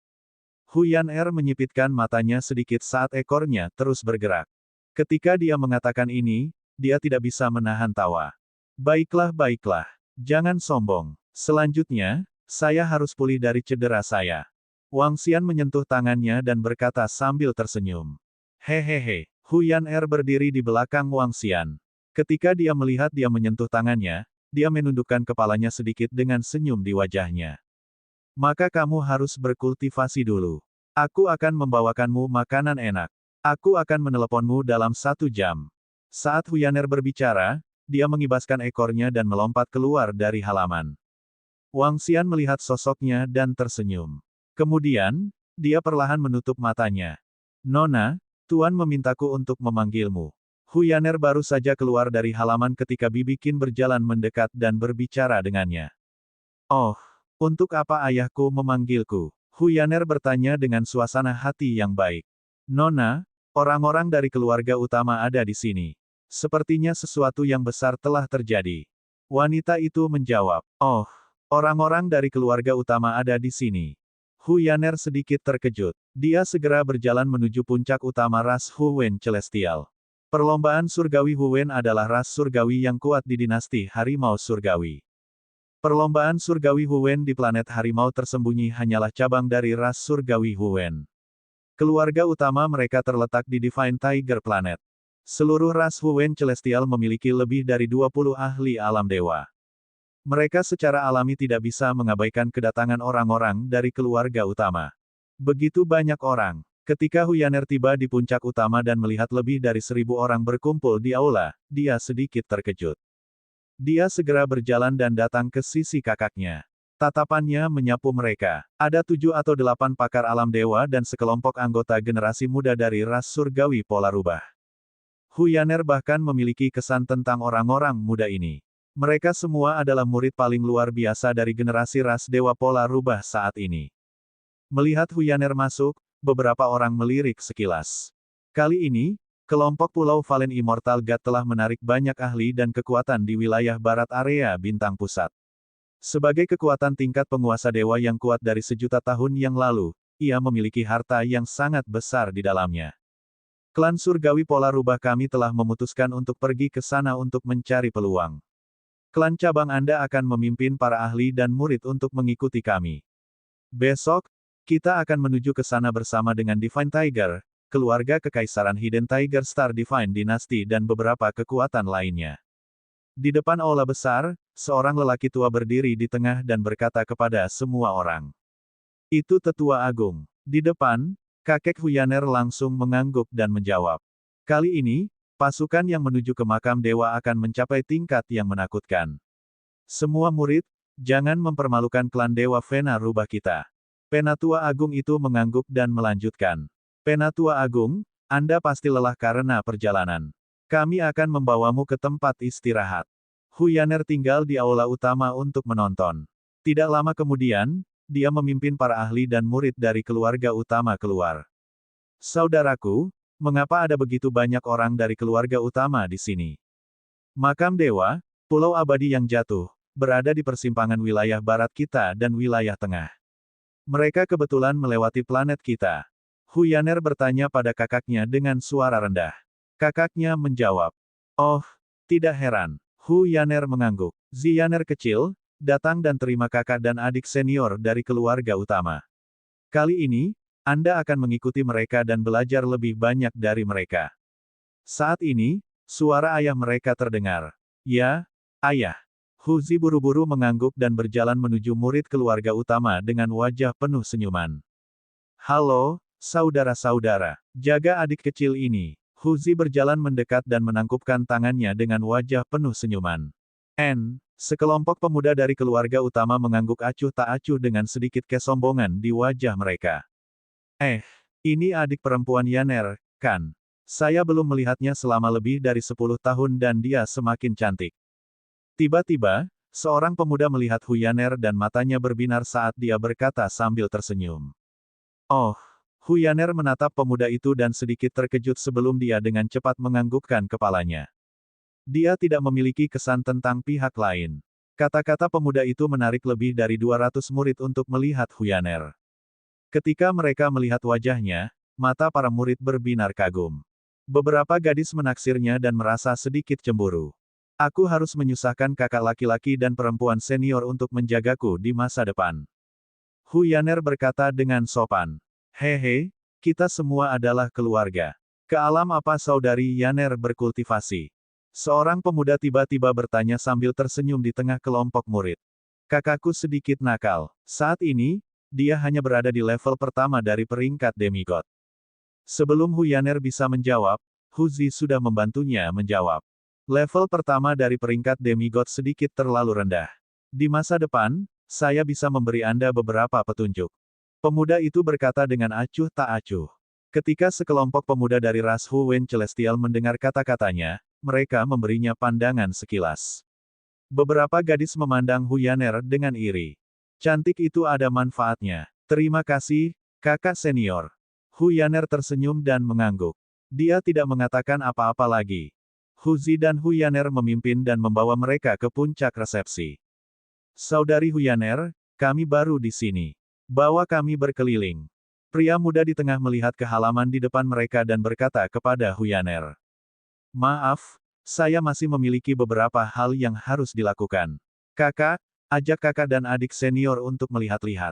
Huyaner menyipitkan matanya sedikit saat ekornya terus bergerak. Ketika dia mengatakan ini, dia tidak bisa menahan tawa. Baiklah, jangan sombong. Selanjutnya, saya harus pulih dari cedera saya. Wang Xian menyentuh tangannya dan berkata sambil tersenyum. Hehehe, Huyaner berdiri di belakang Wang Xian. Ketika dia melihat dia menyentuh tangannya, dia menundukkan kepalanya sedikit dengan senyum di wajahnya. Maka kamu harus berkultivasi dulu. Aku akan membawakanmu makanan enak. Aku akan meneleponmu dalam 1 jam. Saat Huyaner berbicara, dia mengibaskan ekornya dan melompat keluar dari halaman. Wang Xian melihat sosoknya dan tersenyum. Kemudian, dia perlahan menutup matanya. Nona, Tuan memintaku untuk memanggilmu. Huyaner baru saja keluar dari halaman ketika Bibi Qin berjalan mendekat dan berbicara dengannya. Oh, untuk apa ayahku memanggilku? Huyaner bertanya dengan suasana hati yang baik. Nona, orang-orang dari keluarga utama ada di sini. Sepertinya sesuatu yang besar telah terjadi. Wanita itu menjawab, oh, orang-orang dari keluarga utama ada di sini. Huyaner sedikit terkejut. Dia segera berjalan menuju puncak utama ras Huwen Celestial. Perlombaan surgawi Huwen adalah ras surgawi yang kuat di dinasti Harimau Surgawi. Perlombaan surgawi Huwen di planet Harimau tersembunyi hanyalah cabang dari ras surgawi Huwen. Keluarga utama mereka terletak di Divine Tiger Planet. Seluruh ras Huwen Celestial memiliki lebih dari 20 ahli alam dewa. Mereka secara alami tidak bisa mengabaikan kedatangan orang-orang dari keluarga utama. Begitu banyak orang. Ketika Huyaner tiba di puncak utama dan melihat lebih dari 1000 orang berkumpul di aula, dia sedikit terkejut. Dia segera berjalan dan datang ke sisi kakaknya. Tatapannya menyapu mereka. Ada 7 atau 8 pakar alam dewa dan sekelompok anggota generasi muda dari ras surgawi pola rubah. Huyaner bahkan memiliki kesan tentang orang-orang muda ini. Mereka semua adalah murid paling luar biasa dari generasi ras dewa pola rubah saat ini. Melihat Huyaner masuk, beberapa orang melirik sekilas. Kali ini, kelompok Pulau Valen Immortal God telah menarik banyak ahli dan kekuatan di wilayah barat area bintang pusat. Sebagai kekuatan tingkat penguasa dewa yang kuat dari 1.000.000 tahun yang lalu, ia memiliki harta yang sangat besar di dalamnya. Klan surgawi pola rubah kami telah memutuskan untuk pergi ke sana untuk mencari peluang. Klan cabang Anda akan memimpin para ahli dan murid untuk mengikuti kami. Besok, kita akan menuju ke sana bersama dengan Divine Tiger, keluarga kekaisaran Hidden Tiger Star Divine Dynasty dan beberapa kekuatan lainnya. Di depan aula besar, seorang lelaki tua berdiri di tengah dan berkata kepada semua orang. Itu Tetua Agung. Di depan, kakek Huyaner langsung mengangguk dan menjawab. Kali ini, pasukan yang menuju ke makam dewa akan mencapai tingkat yang menakutkan. Semua murid, jangan mempermalukan klan dewa Vena rubah kita. Penatua Agung itu mengangguk dan melanjutkan. Penatua Agung, Anda pasti lelah karena perjalanan. Kami akan membawamu ke tempat istirahat. Huyaner tinggal di aula utama untuk menonton. Tidak lama kemudian, dia memimpin para ahli dan murid dari keluarga utama keluar. Saudaraku, mengapa ada begitu banyak orang dari keluarga utama di sini? Makam dewa, pulau abadi yang jatuh, berada di persimpangan wilayah barat kita dan wilayah tengah. Mereka kebetulan melewati planet kita. Hu Yaner bertanya pada kakaknya dengan suara rendah. Kakaknya menjawab. Oh, tidak heran. Hu Yaner mengangguk. Zi Yaner kecil, datang dan terima kakak dan adik senior dari keluarga utama. Kali ini, Anda akan mengikuti mereka dan belajar lebih banyak dari mereka. Saat ini, suara ayah mereka terdengar. Ya, ayah. Huzi buru-buru mengangguk dan berjalan menuju murid keluarga utama dengan wajah penuh senyuman. Halo, saudara-saudara. Jaga adik kecil ini. Huzi berjalan mendekat dan menangkupkan tangannya dengan wajah penuh senyuman. Sekelompok pemuda dari keluarga utama mengangguk acuh tak acuh dengan sedikit kesombongan di wajah mereka. Ini adik perempuan Yaner, kan? Saya belum melihatnya selama lebih dari 10 tahun dan dia semakin cantik. Tiba-tiba, seorang pemuda melihat Hu Yaner dan matanya berbinar saat dia berkata sambil tersenyum. Oh, Hu Yaner menatap pemuda itu dan sedikit terkejut sebelum dia dengan cepat menganggukkan kepalanya. Dia tidak memiliki kesan tentang pihak lain. Kata-kata pemuda itu menarik lebih dari 200 murid untuk melihat Hu Yaner. Ketika mereka melihat wajahnya, mata para murid berbinar kagum. Beberapa gadis menaksirnya dan merasa sedikit cemburu. Aku harus menyusahkan kakak laki-laki dan perempuan senior untuk menjagaku di masa depan. Hu Yaner berkata dengan sopan. Hehe, kita semua adalah keluarga. Ke alam apa saudari Yaner berkultivasi? Seorang pemuda tiba-tiba bertanya sambil tersenyum di tengah kelompok murid. Kakakku sedikit nakal. Saat ini, dia hanya berada di level pertama dari peringkat demigod. Sebelum Hu Yaner bisa menjawab, Huzi sudah membantunya menjawab. Level pertama dari peringkat demigod sedikit terlalu rendah. Di masa depan, saya bisa memberi Anda beberapa petunjuk. Pemuda itu berkata dengan acuh tak acuh. Ketika sekelompok pemuda dari ras Hu Wen Celestial mendengar kata-katanya, mereka memberinya pandangan sekilas. Beberapa gadis memandang Hu Yaner dengan iri. Cantik itu ada manfaatnya. Terima kasih, kakak senior. Hu Yaner tersenyum dan mengangguk. Dia tidak mengatakan apa-apa lagi. Huzi dan Hu Yaner memimpin dan membawa mereka ke puncak resepsi. Saudari Hu Yaner, kami baru di sini. Bawa kami berkeliling. Pria muda di tengah melihat ke halaman di depan mereka dan berkata kepada Hu Yaner. Maaf, saya masih memiliki beberapa hal yang harus dilakukan. Kakak, ajak kakak dan adik senior untuk melihat-lihat.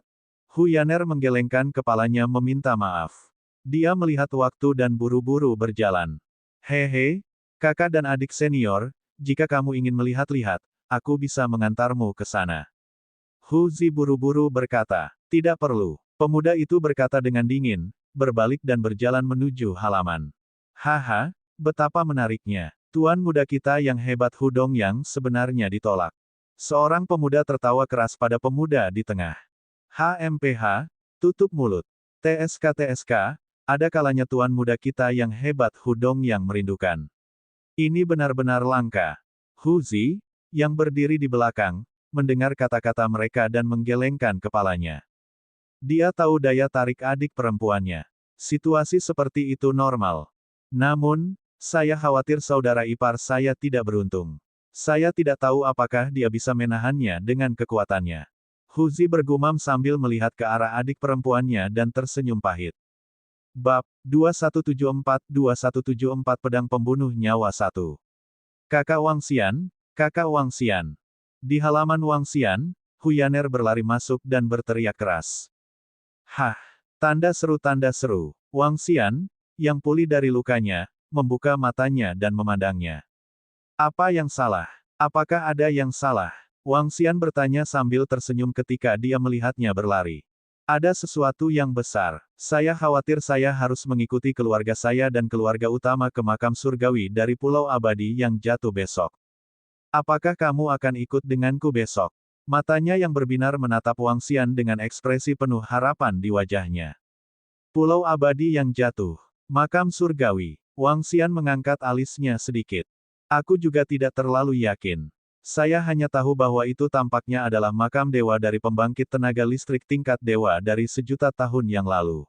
Hu Yaner menggelengkan kepalanya meminta maaf. Dia melihat waktu dan buru-buru berjalan. Hehe, kakak dan adik senior, jika kamu ingin melihat-lihat, aku bisa mengantarmu ke sana. Huzi buru-buru berkata, tidak perlu. Pemuda itu berkata dengan dingin, berbalik dan berjalan menuju halaman. Haha, betapa menariknya. Tuan muda kita yang hebat Hu Dongyang sebenarnya ditolak. Seorang pemuda tertawa keras pada pemuda di tengah. HMPH, tutup mulut. TSK, ada kalanya tuan muda kita yang hebat Hu Dongyang merindukan. Ini benar-benar langka. Huzi, yang berdiri di belakang, mendengar kata-kata mereka dan menggelengkan kepalanya. Dia tahu daya tarik adik perempuannya. Situasi seperti itu normal. Namun, saya khawatir saudara ipar saya tidak beruntung. Saya tidak tahu apakah dia bisa menahannya dengan kekuatannya. Huzi bergumam sambil melihat ke arah adik perempuannya dan tersenyum pahit. Bab 2174 Pedang Pembunuh Nyawa 1. Kakak Wang Xian. Di halaman Wang Xian, Hu Yaner berlari masuk dan berteriak keras. Hah! Tanda seru. Wang Xian, yang pulih dari lukanya, membuka matanya dan memandangnya. Apa yang salah? Apakah ada yang salah? Wang Xian bertanya sambil tersenyum ketika dia melihatnya berlari. Ada sesuatu yang besar. Saya khawatir saya harus mengikuti keluarga saya dan keluarga utama ke makam surgawi dari Pulau Abadi yang jatuh besok. Apakah kamu akan ikut denganku besok? Matanya yang berbinar menatap Wang Xian dengan ekspresi penuh harapan di wajahnya. Pulau Abadi yang jatuh. Makam surgawi. Wang Xian mengangkat alisnya sedikit. Aku juga tidak terlalu yakin. Saya hanya tahu bahwa itu tampaknya adalah makam dewa dari pembangkit tenaga listrik tingkat dewa dari 1.000.000 tahun yang lalu.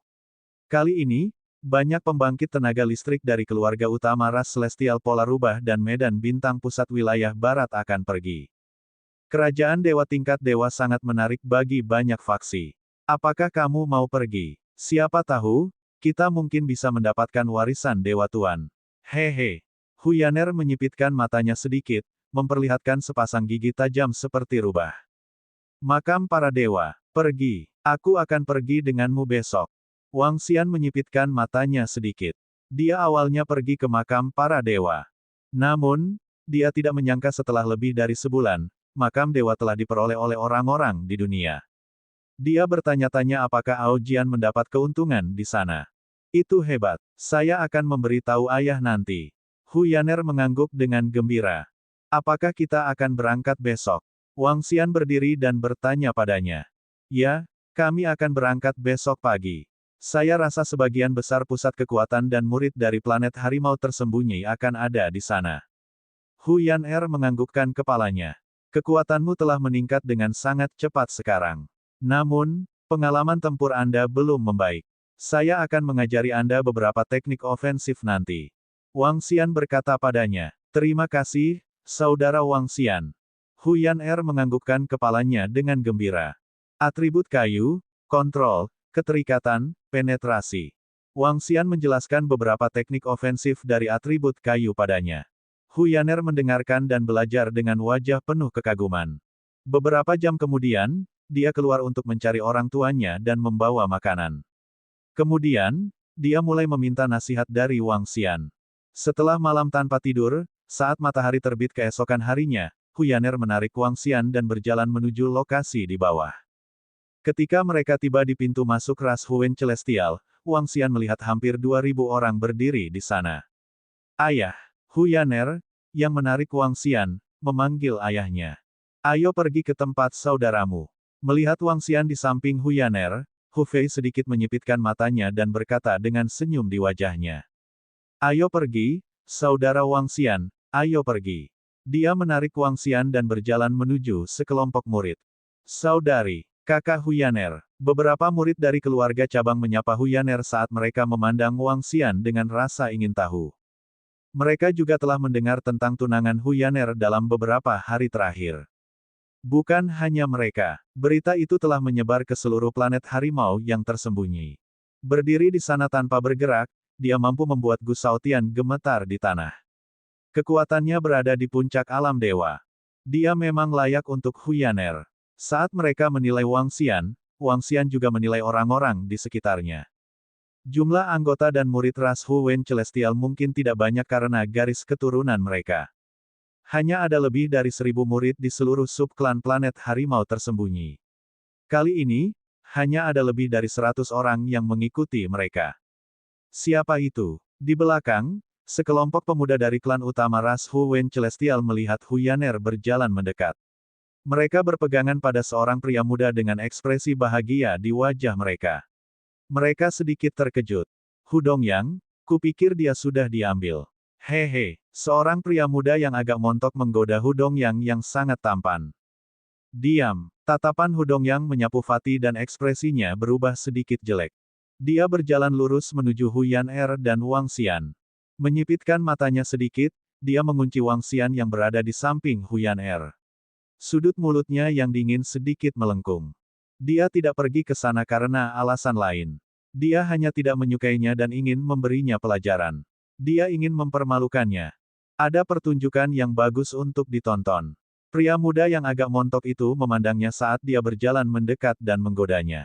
Kali ini, Banyak pembangkit tenaga listrik dari keluarga utama ras Celestial Pola Rubah dan Medan Bintang Pusat Wilayah Barat akan pergi. Kerajaan Dewa tingkat Dewa sangat menarik bagi banyak faksi. Apakah kamu mau pergi? Siapa tahu, kita mungkin bisa mendapatkan warisan Dewa Tuan. Hehe. Huyaner menyipitkan matanya sedikit, memperlihatkan sepasang gigi tajam seperti rubah. Makam para dewa, pergi. Aku akan pergi denganmu besok. Wang Xian menyipitkan matanya sedikit. Dia awalnya pergi ke makam para dewa. Namun, dia tidak menyangka setelah lebih dari sebulan, makam dewa telah diperoleh oleh orang-orang di dunia. Dia bertanya-tanya apakah Ao Jian mendapat keuntungan di sana. Itu hebat. Saya akan memberitahu ayah nanti. Huyaner mengangguk dengan gembira. Apakah kita akan berangkat besok? Wang Xian berdiri dan bertanya padanya. Ya, kami akan berangkat besok pagi. Saya rasa sebagian besar pusat kekuatan dan murid dari planet harimau tersembunyi akan ada di sana. Huyaner menganggukkan kepalanya. Kekuatanmu telah meningkat dengan sangat cepat sekarang. Namun, pengalaman tempur Anda belum membaik. Saya akan mengajari Anda beberapa teknik ofensif nanti. Wang Xian berkata padanya. Terima kasih, Saudara Wang Xian. Huyaner menganggukkan kepalanya dengan gembira. Atribut kayu, kontrol, keterikatan, penetrasi. Wang Xian menjelaskan beberapa teknik ofensif dari atribut kayu padanya. Huyaner mendengarkan dan belajar dengan wajah penuh kekaguman. Beberapa jam kemudian, dia keluar untuk mencari orang tuanya dan membawa makanan. Kemudian, dia mulai meminta nasihat dari Wang Xian. Setelah malam tanpa tidur, saat matahari terbit keesokan harinya, Huyaner menarik Wang Xian dan berjalan menuju lokasi di bawah. Ketika mereka tiba di pintu masuk ras Huen Celestial, Wang Xian melihat hampir 2.000 orang berdiri di sana. Ayah, Huyaner, yang menarik Wang Xian, memanggil ayahnya. Ayo pergi ke tempat saudaramu. Melihat Wang Xian di samping Huyaner, Hu Fei sedikit menyipitkan matanya dan berkata dengan senyum di wajahnya. Ayo pergi, saudara Wang Xian, ayo pergi. Dia menarik Wang Xian dan berjalan menuju sekelompok murid. Saudari, kakak Huyaner. Beberapa murid dari keluarga cabang menyapa Huyaner saat mereka memandang Wang Xian dengan rasa ingin tahu. Mereka juga telah mendengar tentang tunangan Huyaner dalam beberapa hari terakhir. Bukan hanya mereka, berita itu telah menyebar ke seluruh planet harimau yang tersembunyi. Berdiri di sana tanpa bergerak, dia mampu membuat Gu Shaotian gemetar di tanah. Kekuatannya berada di puncak alam dewa. Dia memang layak untuk Huyaner. Saat mereka menilai Wang Xian juga menilai orang-orang di sekitarnya. Jumlah anggota dan murid ras Huen Celestial mungkin tidak banyak karena garis keturunan mereka. Hanya ada lebih dari 1.000 murid di seluruh subklan planet harimau tersembunyi. Kali ini, hanya ada lebih dari 100 orang yang mengikuti mereka. Siapa itu? Di belakang, sekelompok pemuda dari klan utama ras Huen Celestial melihat Huyaner berjalan mendekat. Mereka berpegangan pada seorang pria muda dengan ekspresi bahagia di wajah mereka. Mereka sedikit terkejut. Hu Dongyang, kupikir dia sudah diambil. Hehe, seorang pria muda yang agak montok menggoda Hu Dongyang yang sangat tampan. Diam. Tatapan Hu Dongyang menyapu Fatih dan ekspresinya berubah sedikit jelek. Dia berjalan lurus menuju Huyaner dan Wang Xian. Menyipitkan matanya sedikit, dia mengunci Wang Xian yang berada di samping Huyaner. Sudut mulutnya yang dingin sedikit melengkung. Dia tidak pergi ke sana karena alasan lain. Dia hanya tidak menyukainya dan ingin memberinya pelajaran. Dia ingin mempermalukannya. Ada pertunjukan yang bagus untuk ditonton. Pria muda yang agak montok itu memandangnya saat dia berjalan mendekat dan menggodanya.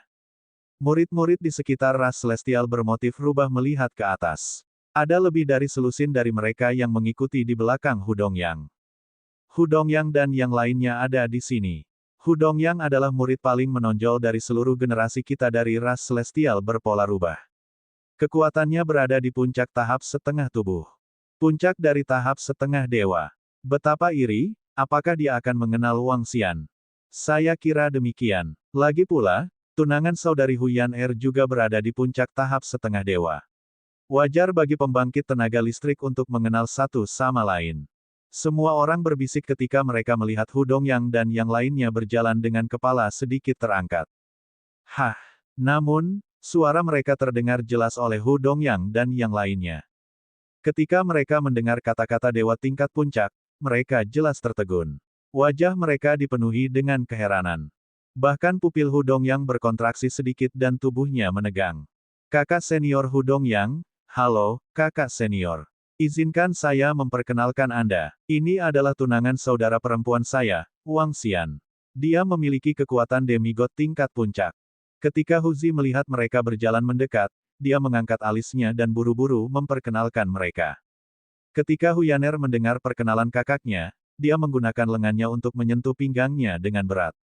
Murid-murid di sekitar ras Celestial bermotif rubah melihat ke atas. Ada lebih dari selusin dari mereka yang mengikuti di belakang Hu Dongyang. Hu Dongyang dan yang lainnya ada di sini. Hu Dongyang adalah murid paling menonjol dari seluruh generasi kita dari ras Celestial berpola rubah. Kekuatannya berada di puncak tahap setengah tubuh. Puncak dari tahap setengah dewa. Betapa iri, apakah dia akan mengenal Wang Xian? Saya kira demikian. Lagi pula, tunangan saudari Huyaner juga berada di puncak tahap setengah dewa. Wajar bagi pembangkit tenaga listrik untuk mengenal satu sama lain. Semua orang berbisik ketika mereka melihat Hu Dongyang dan yang lainnya berjalan dengan kepala sedikit terangkat. Hah! Namun, Suara mereka terdengar jelas oleh Hu Dongyang dan yang lainnya. Ketika mereka mendengar kata-kata dewa tingkat puncak, mereka jelas tertegun. Wajah mereka dipenuhi dengan keheranan. Bahkan pupil Hu Dongyang berkontraksi sedikit dan tubuhnya menegang. Kakak senior Hu Dongyang, halo, kakak senior. Izinkan saya memperkenalkan Anda. Ini adalah tunangan saudara perempuan saya, Wang Xian. Dia memiliki kekuatan demigod tingkat puncak. Ketika Huzi melihat mereka berjalan mendekat, dia mengangkat alisnya dan buru-buru memperkenalkan mereka. Ketika Huyaner mendengar perkenalan kakaknya, dia menggunakan lengannya untuk menyentuh pinggangnya dengan berat.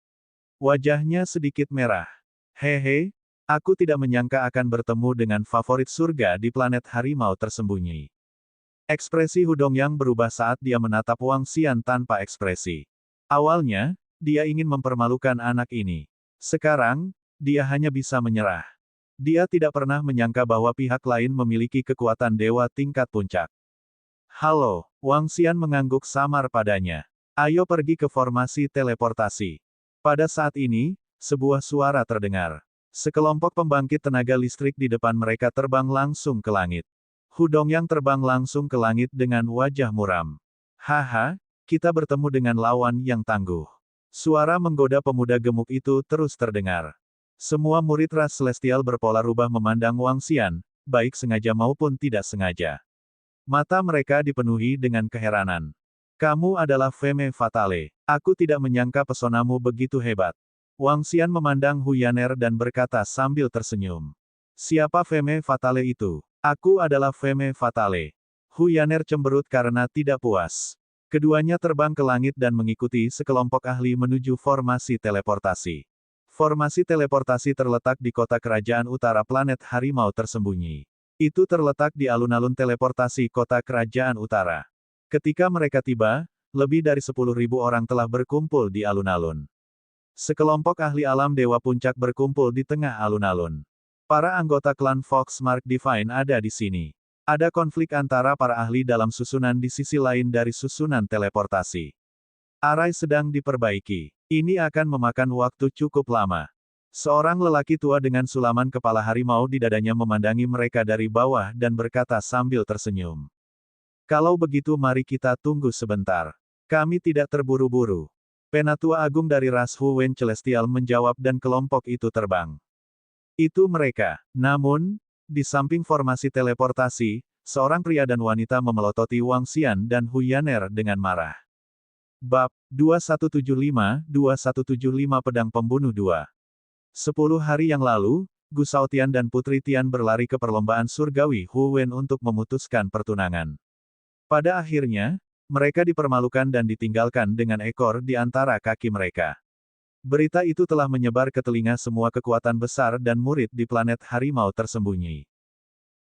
Wajahnya sedikit merah. Hehe, aku tidak menyangka akan bertemu dengan favorit surga di planet harimau tersembunyi. Ekspresi Hu Dongyang berubah saat dia menatap Wang Xian tanpa ekspresi. Awalnya, dia ingin mempermalukan anak ini. Sekarang, dia hanya bisa menyerah. Dia tidak pernah menyangka bahwa pihak lain memiliki kekuatan dewa tingkat puncak. Halo, Wang Xian mengangguk samar padanya. Ayo pergi ke formasi teleportasi. Pada saat ini, sebuah suara terdengar. Sekelompok pembangkit tenaga listrik di depan mereka terbang langsung ke langit. Hu Dongyang terbang langsung ke langit dengan wajah muram. Haha, kita bertemu dengan lawan yang tangguh. Suara menggoda pemuda gemuk itu terus terdengar. Semua murid ras celestial berpola rubah memandang Wang Xian, baik sengaja maupun tidak sengaja. Mata mereka dipenuhi dengan keheranan. Kamu adalah Femme Fatale. Aku tidak menyangka pesonamu begitu hebat. Wang Xian memandang Huyaner dan berkata sambil tersenyum. Siapa Femme Fatale itu? Aku adalah Femme Fatale. Huyaner cemberut karena tidak puas. Keduanya terbang ke langit dan mengikuti sekelompok ahli menuju formasi teleportasi. Formasi teleportasi terletak di kota kerajaan utara planet harimau tersembunyi. Itu terletak di alun-alun teleportasi kota kerajaan utara. Ketika mereka tiba, lebih dari 10.000 orang telah berkumpul di alun-alun. Sekelompok ahli alam dewa puncak berkumpul di tengah alun-alun. Para anggota klan Foxmark Divine ada di sini. Ada konflik antara para ahli dalam susunan di sisi lain dari susunan teleportasi. Arai sedang diperbaiki. Ini akan memakan waktu cukup lama. Seorang lelaki tua dengan sulaman kepala harimau di dadanya memandangi mereka dari bawah dan berkata sambil tersenyum. Kalau begitu mari kita tunggu sebentar. Kami tidak terburu-buru. Penatua Agung dari ras Hu Wen Celestial menjawab dan kelompok itu terbang. Itu mereka. Namun, di samping formasi teleportasi, seorang pria dan wanita memelototi Wang Xian dan Huyaner dengan marah. Bab 2175 Pedang Pembunuh 2. 10 hari yang lalu, Gu Shaotian dan Putri Tian berlari ke perlombaan surgawi Hu Wen untuk memutuskan pertunangan. Pada akhirnya, mereka dipermalukan dan ditinggalkan dengan ekor di antara kaki mereka. Berita itu telah menyebar ke telinga semua kekuatan besar dan murid di planet harimau tersembunyi.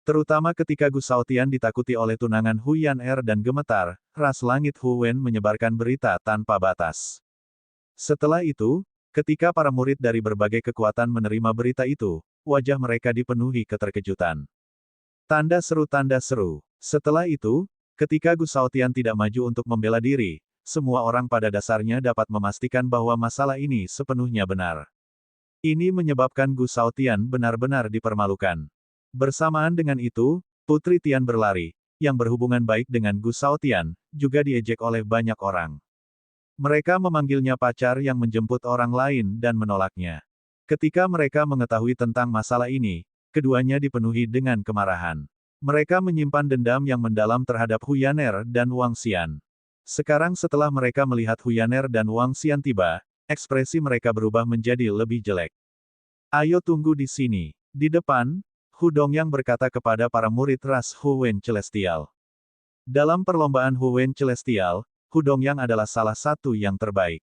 Terutama ketika Gu Shaotian ditakuti oleh tunangan Huyaner dan gemetar, ras langit Hu Wen menyebarkan berita tanpa batas. Setelah itu, ketika para murid dari berbagai kekuatan menerima berita itu, wajah mereka dipenuhi keterkejutan. Tanda seru. Setelah itu, ketika Gu Shaotian tidak maju untuk membela diri, semua orang pada dasarnya dapat memastikan bahwa masalah ini sepenuhnya benar. Ini menyebabkan Gu Shaotian benar-benar dipermalukan. Bersamaan dengan itu, Putri Tian berlari, yang berhubungan baik dengan Gu Shaotian, juga diejek oleh banyak orang. Mereka memanggilnya pacar yang menjemput orang lain dan menolaknya. Ketika mereka mengetahui tentang masalah ini, keduanya dipenuhi dengan kemarahan. Mereka menyimpan dendam yang mendalam terhadap Huyaner dan Wang Xian. Sekarang setelah mereka melihat Huyaner dan Wang Xian tiba, ekspresi mereka berubah menjadi lebih jelek. Ayo tunggu di sini. Di depan, Hu Dongyang berkata kepada para murid ras Hu Wen Celestial. Dalam perlombaan Hu Wen Celestial, Hu Dongyang adalah salah satu yang terbaik.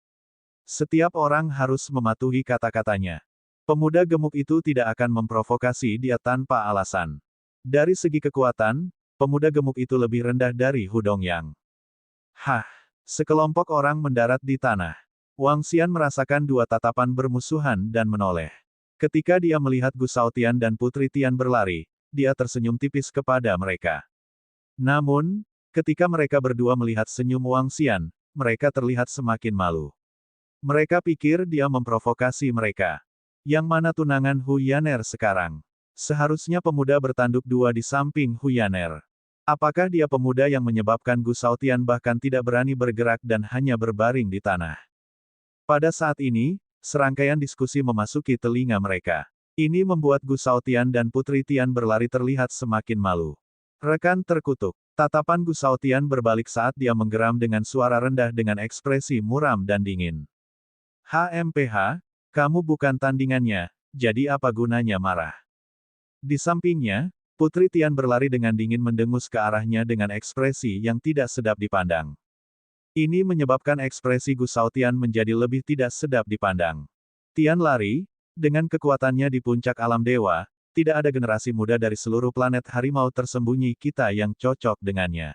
Setiap orang harus mematuhi kata-katanya. Pemuda gemuk itu tidak akan memprovokasi dia tanpa alasan. Dari segi kekuatan, pemuda gemuk itu lebih rendah dari Hu Dongyang. Hah! Sekelompok orang mendarat di tanah. Wang Xian merasakan dua tatapan bermusuhan dan menoleh. Ketika dia melihat Gu Shaotian dan Putri Tian berlari, dia tersenyum tipis kepada mereka. Namun, ketika mereka berdua melihat senyum Wang Xian, mereka terlihat semakin malu. Mereka pikir dia memprovokasi mereka. Yang mana tunangan Huyaner sekarang? Seharusnya pemuda bertanduk dua di samping Huyaner. Apakah dia pemuda yang menyebabkan Gu Shaotian bahkan tidak berani bergerak dan hanya berbaring di tanah? Pada saat ini, serangkaian diskusi memasuki telinga mereka. Ini membuat Gu Shaotian dan Putri Tian berlari terlihat semakin malu. Rekan terkutuk. Tatapan Gu Shaotian berbalik saat dia menggeram dengan suara rendah dengan ekspresi muram dan dingin. HMPH, kamu bukan tandingannya, jadi apa gunanya marah? Di sampingnya, Putri Tian berlari dengan dingin mendengus ke arahnya dengan ekspresi yang tidak sedap dipandang. Ini menyebabkan ekspresi Gu Shaotian menjadi lebih tidak sedap dipandang. Tian lari, dengan kekuatannya di puncak alam dewa, tidak ada generasi muda dari seluruh planet harimau tersembunyi kita yang cocok dengannya.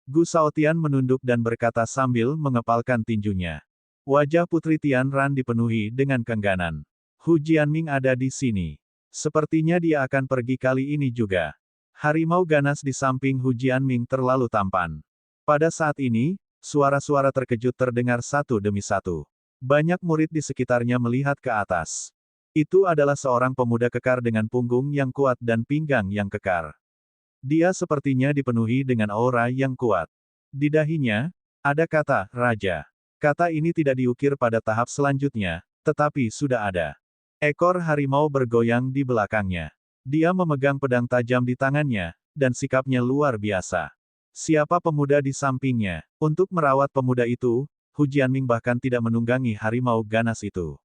Gu Shaotian menunduk dan berkata sambil mengepalkan tinjunya. Wajah Putri Tian Ran dipenuhi dengan keengganan. Hu Jianming ada di sini. Sepertinya dia akan pergi kali ini juga. Harimau ganas di samping Hu Jianming terlalu tampan. Pada saat ini, suara-suara terkejut terdengar satu demi satu. Banyak murid di sekitarnya melihat ke atas. Itu adalah seorang pemuda kekar dengan punggung yang kuat dan pinggang yang kekar. Dia sepertinya dipenuhi dengan aura yang kuat. Di dahinya, ada kata, Raja. Kata ini tidak diukir pada tahap selanjutnya, tetapi sudah ada. Ekor harimau bergoyang di belakangnya. Dia memegang pedang tajam di tangannya, dan sikapnya luar biasa. Siapa pemuda di sampingnya? Untuk merawat pemuda itu, Hu Jianming bahkan tidak menunggangi harimau ganas itu.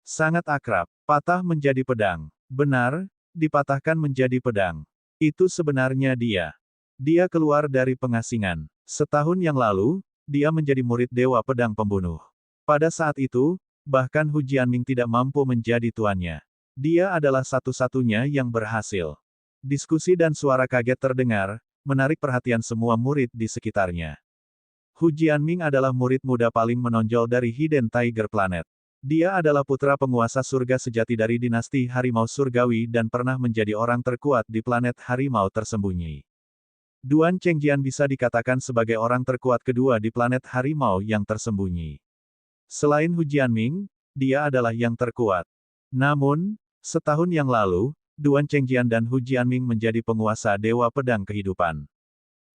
Sangat akrab, patah menjadi pedang. Benar, dipatahkan menjadi pedang. Itu sebenarnya dia. Dia keluar dari pengasingan. Setahun yang lalu, dia menjadi murid Dewa Pedang Pembunuh. Pada saat itu, bahkan Hu Jianming tidak mampu menjadi tuannya. Dia adalah satu-satunya yang berhasil. Diskusi dan suara kaget terdengar, menarik perhatian semua murid di sekitarnya. Hu Jianming adalah murid muda paling menonjol dari Hidden Tiger Planet. Dia adalah putra penguasa surga sejati dari dinasti Harimau Surgawi dan pernah menjadi orang terkuat di planet Harimau Tersembunyi. Duan Chengjian bisa dikatakan sebagai orang terkuat kedua di planet Harimau yang tersembunyi. Selain Hu Jianming, dia adalah yang terkuat. Namun, setahun yang lalu, Duan Chengjian dan Hu Jianming menjadi penguasa Dewa Pedang Kehidupan.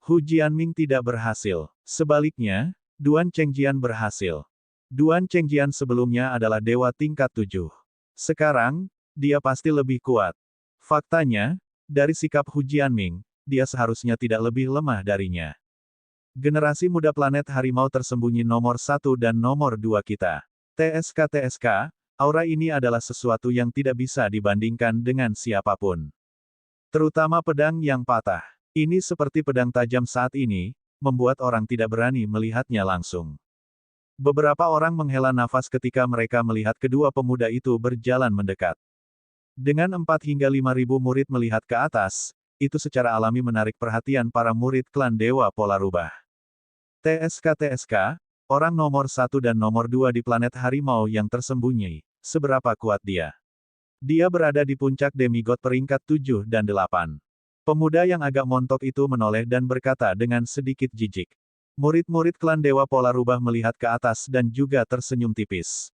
Hu Jianming tidak berhasil. Sebaliknya, Duan Chengjian berhasil. Duan Chengjian sebelumnya adalah dewa tingkat 7. Sekarang, dia pasti lebih kuat. Faktanya, dari sikap Hu Jianming, dia seharusnya tidak lebih lemah darinya. Generasi muda planet harimau tersembunyi nomor 1 dan nomor 2 kita. TSK, aura ini adalah sesuatu yang tidak bisa dibandingkan dengan siapapun. Terutama pedang yang patah. Ini seperti pedang tajam saat ini, membuat orang tidak berani melihatnya langsung. Beberapa orang menghela nafas ketika mereka melihat kedua pemuda itu berjalan mendekat. Dengan 4 hingga 5.000 murid melihat ke atas, itu secara alami menarik perhatian para murid klan Dewa Pola Rubah. TSK, orang nomor 1 dan nomor 2 di planet harimau yang tersembunyi, seberapa kuat dia? Dia berada di puncak demigod peringkat 7 dan 8. Pemuda yang agak montok itu menoleh dan berkata dengan sedikit jijik. Murid-murid klan Dewa Pola Rubah melihat ke atas dan juga tersenyum tipis.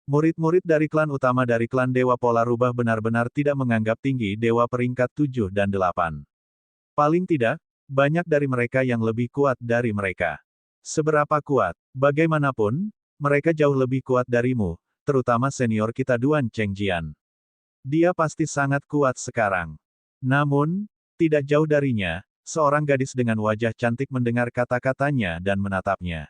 Murid-murid dari klan utama dari klan Dewa Pola Rubah benar-benar tidak menganggap tinggi Dewa peringkat 7 dan 8. Paling tidak, banyak dari mereka yang lebih kuat dari mereka. Seberapa kuat? Bagaimanapun, mereka jauh lebih kuat darimu, terutama senior kita Duan Chengjian. Dia pasti sangat kuat sekarang. Namun, tidak jauh darinya, seorang gadis dengan wajah cantik mendengar kata-katanya dan menatapnya.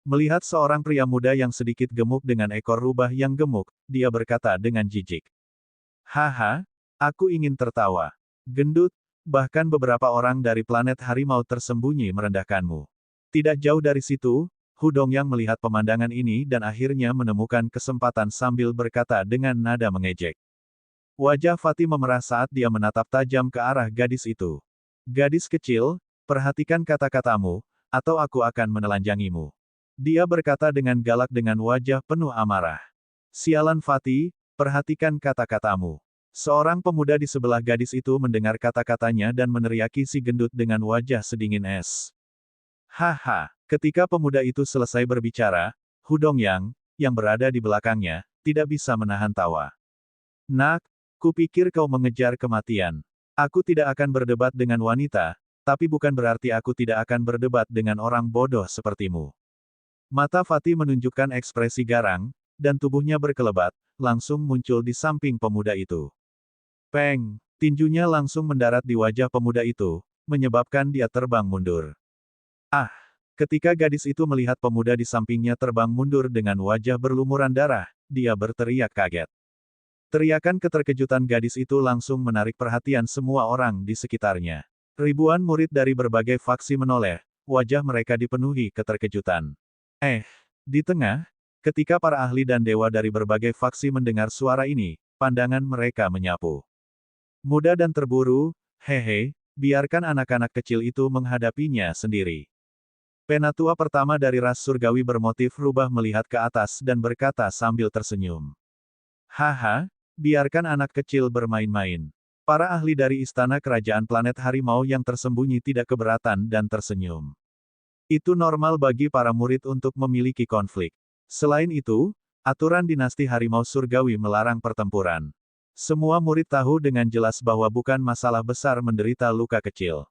Melihat seorang pria muda yang sedikit gemuk dengan ekor rubah yang gemuk, dia berkata dengan jijik. Haha, aku ingin tertawa. Gendut, bahkan beberapa orang dari planet harimau tersembunyi merendahkanmu. Tidak jauh dari situ, Hu Dongyang melihat pemandangan ini dan akhirnya menemukan kesempatan sambil berkata dengan nada mengejek. Wajah Fatih memerah saat dia menatap tajam ke arah gadis itu. Gadis kecil, perhatikan kata-katamu, atau aku akan menelanjangimu. Dia berkata dengan galak dengan wajah penuh amarah. Sialan Fatih, perhatikan kata-katamu. Seorang pemuda di sebelah gadis itu mendengar kata-katanya dan meneriaki si gendut dengan wajah sedingin es. Haha, ketika pemuda itu selesai berbicara, Hu Dongyang, yang berada di belakangnya, tidak bisa menahan tawa. Nak, Kupikir kau mengejar kematian. Aku tidak akan berdebat dengan wanita, tapi bukan berarti aku tidak akan berdebat dengan orang bodoh sepertimu. Mata Fatih menunjukkan ekspresi garang, dan tubuhnya berkelebat, langsung muncul di samping pemuda itu. Peng! Tinjunya langsung mendarat di wajah pemuda itu, menyebabkan dia terbang mundur. Ah! Ketika gadis itu melihat pemuda di sampingnya terbang mundur dengan wajah berlumuran darah, dia berteriak kaget. Teriakan keterkejutan gadis itu langsung menarik perhatian semua orang di sekitarnya. Ribuan murid dari berbagai faksi menoleh, wajah mereka dipenuhi keterkejutan. Di tengah, ketika para ahli dan dewa dari berbagai faksi mendengar suara ini, pandangan mereka menyapu. Muda dan terburu, hehe, biarkan anak-anak kecil itu menghadapinya sendiri. Penatua pertama dari ras surgawi bermotif rubah melihat ke atas dan berkata sambil tersenyum. Haha, biarkan anak kecil bermain-main. Para ahli dari istana kerajaan planet harimau yang tersembunyi tidak keberatan dan tersenyum. Itu normal bagi para murid untuk memiliki konflik. Selain itu, aturan dinasti harimau surgawi melarang pertempuran. Semua murid tahu dengan jelas bahwa bukan masalah besar menderita luka kecil.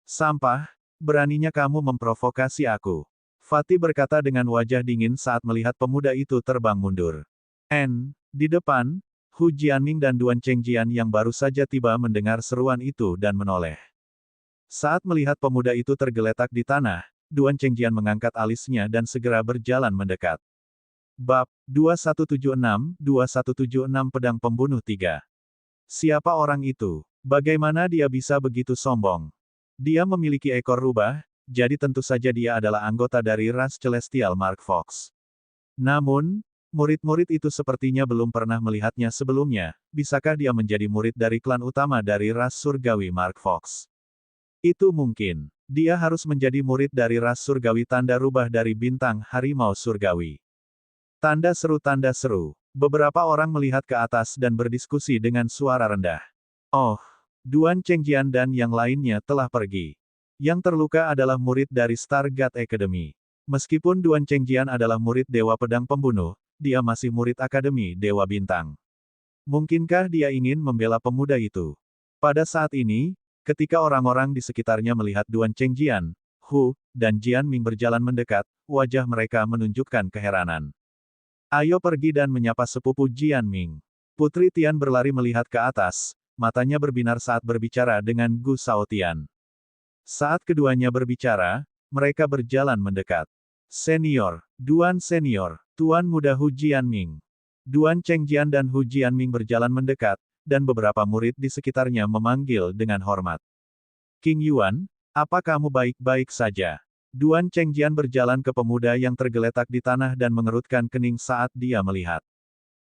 Sampah, beraninya kamu memprovokasi aku. Fatih berkata dengan wajah dingin saat melihat pemuda itu terbang mundur. Di depan, Hu Jianming dan Duan Chengjian yang baru saja tiba mendengar seruan itu dan menoleh. Saat melihat pemuda itu tergeletak di tanah, Duan Chengjian mengangkat alisnya dan segera berjalan mendekat. Bab 2176 Pedang Pembunuh 3. Siapa orang itu? Bagaimana dia bisa begitu sombong? Dia memiliki ekor rubah, jadi tentu saja dia adalah anggota dari ras Celestial Mark Fox. Namun, murid-murid itu sepertinya belum pernah melihatnya sebelumnya. Bisakah dia menjadi murid dari klan utama dari ras surgawi Mark Fox? Itu mungkin. Dia harus menjadi murid dari ras surgawi tanda rubah dari bintang harimau surgawi. Tanda seru. Beberapa orang melihat ke atas dan berdiskusi dengan suara rendah. Oh, Duan Chengjian dan yang lainnya telah pergi. Yang terluka adalah murid dari Stargate Academy. Meskipun Duan Chengjian adalah murid Dewa Pedang Pembunuh, dia masih murid Akademi Dewa Bintang. Mungkinkah dia ingin membela pemuda itu? Pada saat ini, ketika orang-orang di sekitarnya melihat Duan Chengjian, Hu, dan Jianming berjalan mendekat, wajah mereka menunjukkan keheranan. Ayo pergi dan menyapa sepupu Jianming. Putri Tian berlari melihat ke atas, matanya berbinar saat berbicara dengan Gu Shaotian. Saat keduanya berbicara, mereka berjalan mendekat. Senior, Duan Senior, Tuan Muda Hu Jianming. Duan Chengjian dan Hu Jianming berjalan mendekat, dan beberapa murid di sekitarnya memanggil dengan hormat. King Yuan, apa kamu baik-baik saja? Duan Chengjian berjalan ke pemuda yang tergeletak di tanah dan mengerutkan kening saat dia melihat.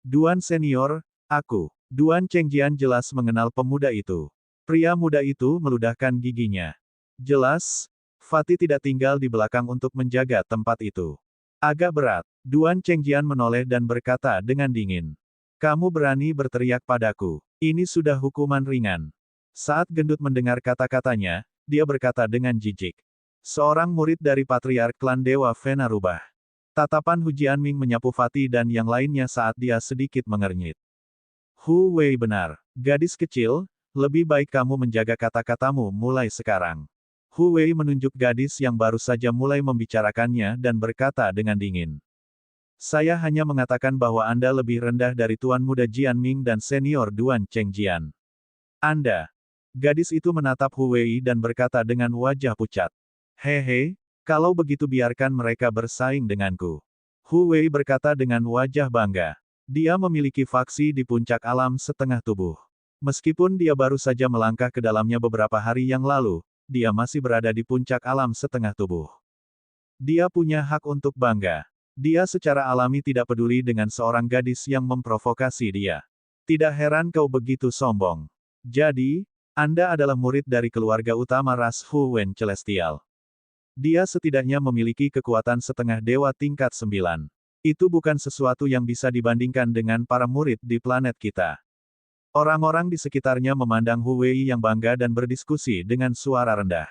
Duan Senior, aku. Duan Chengjian jelas mengenal pemuda itu. Pria muda itu meludahkan giginya. Jelas, Fatih tidak tinggal di belakang untuk menjaga tempat itu. Agak berat. Duan Chengjian menoleh dan berkata dengan dingin. Kamu berani berteriak padaku. Ini sudah hukuman ringan. Saat gendut mendengar kata-katanya, dia berkata dengan jijik. Seorang murid dari Patriark Klan Dewa Vena rubah. Tatapan Hu Jianming menyapu Fatih dan yang lainnya saat dia sedikit mengernyit. Hu Wei benar. Gadis kecil, lebih baik kamu menjaga kata-katamu mulai sekarang. Hu Wei menunjuk gadis yang baru saja mulai membicarakannya dan berkata dengan dingin. Saya hanya mengatakan bahwa Anda lebih rendah dari Tuan Muda Jianming dan Senior Duan Chengjian. Anda. Gadis itu menatap Hu Wei dan berkata dengan wajah pucat. Hehe, kalau begitu biarkan mereka bersaing denganku. Hu Wei berkata dengan wajah bangga. Dia memiliki faksi di puncak alam setengah tubuh. Meskipun dia baru saja melangkah ke dalamnya beberapa hari yang lalu, dia masih berada di puncak alam setengah tubuh. Dia punya hak untuk bangga. Dia secara alami tidak peduli dengan seorang gadis yang memprovokasi dia. Tidak heran kau begitu sombong. Jadi, Anda adalah murid dari keluarga utama ras Hu Wen Celestial. Dia setidaknya memiliki kekuatan setengah dewa tingkat 9. Itu bukan sesuatu yang bisa dibandingkan dengan para murid di planet kita. Orang-orang di sekitarnya memandang Hu Wei yang bangga dan berdiskusi dengan suara rendah.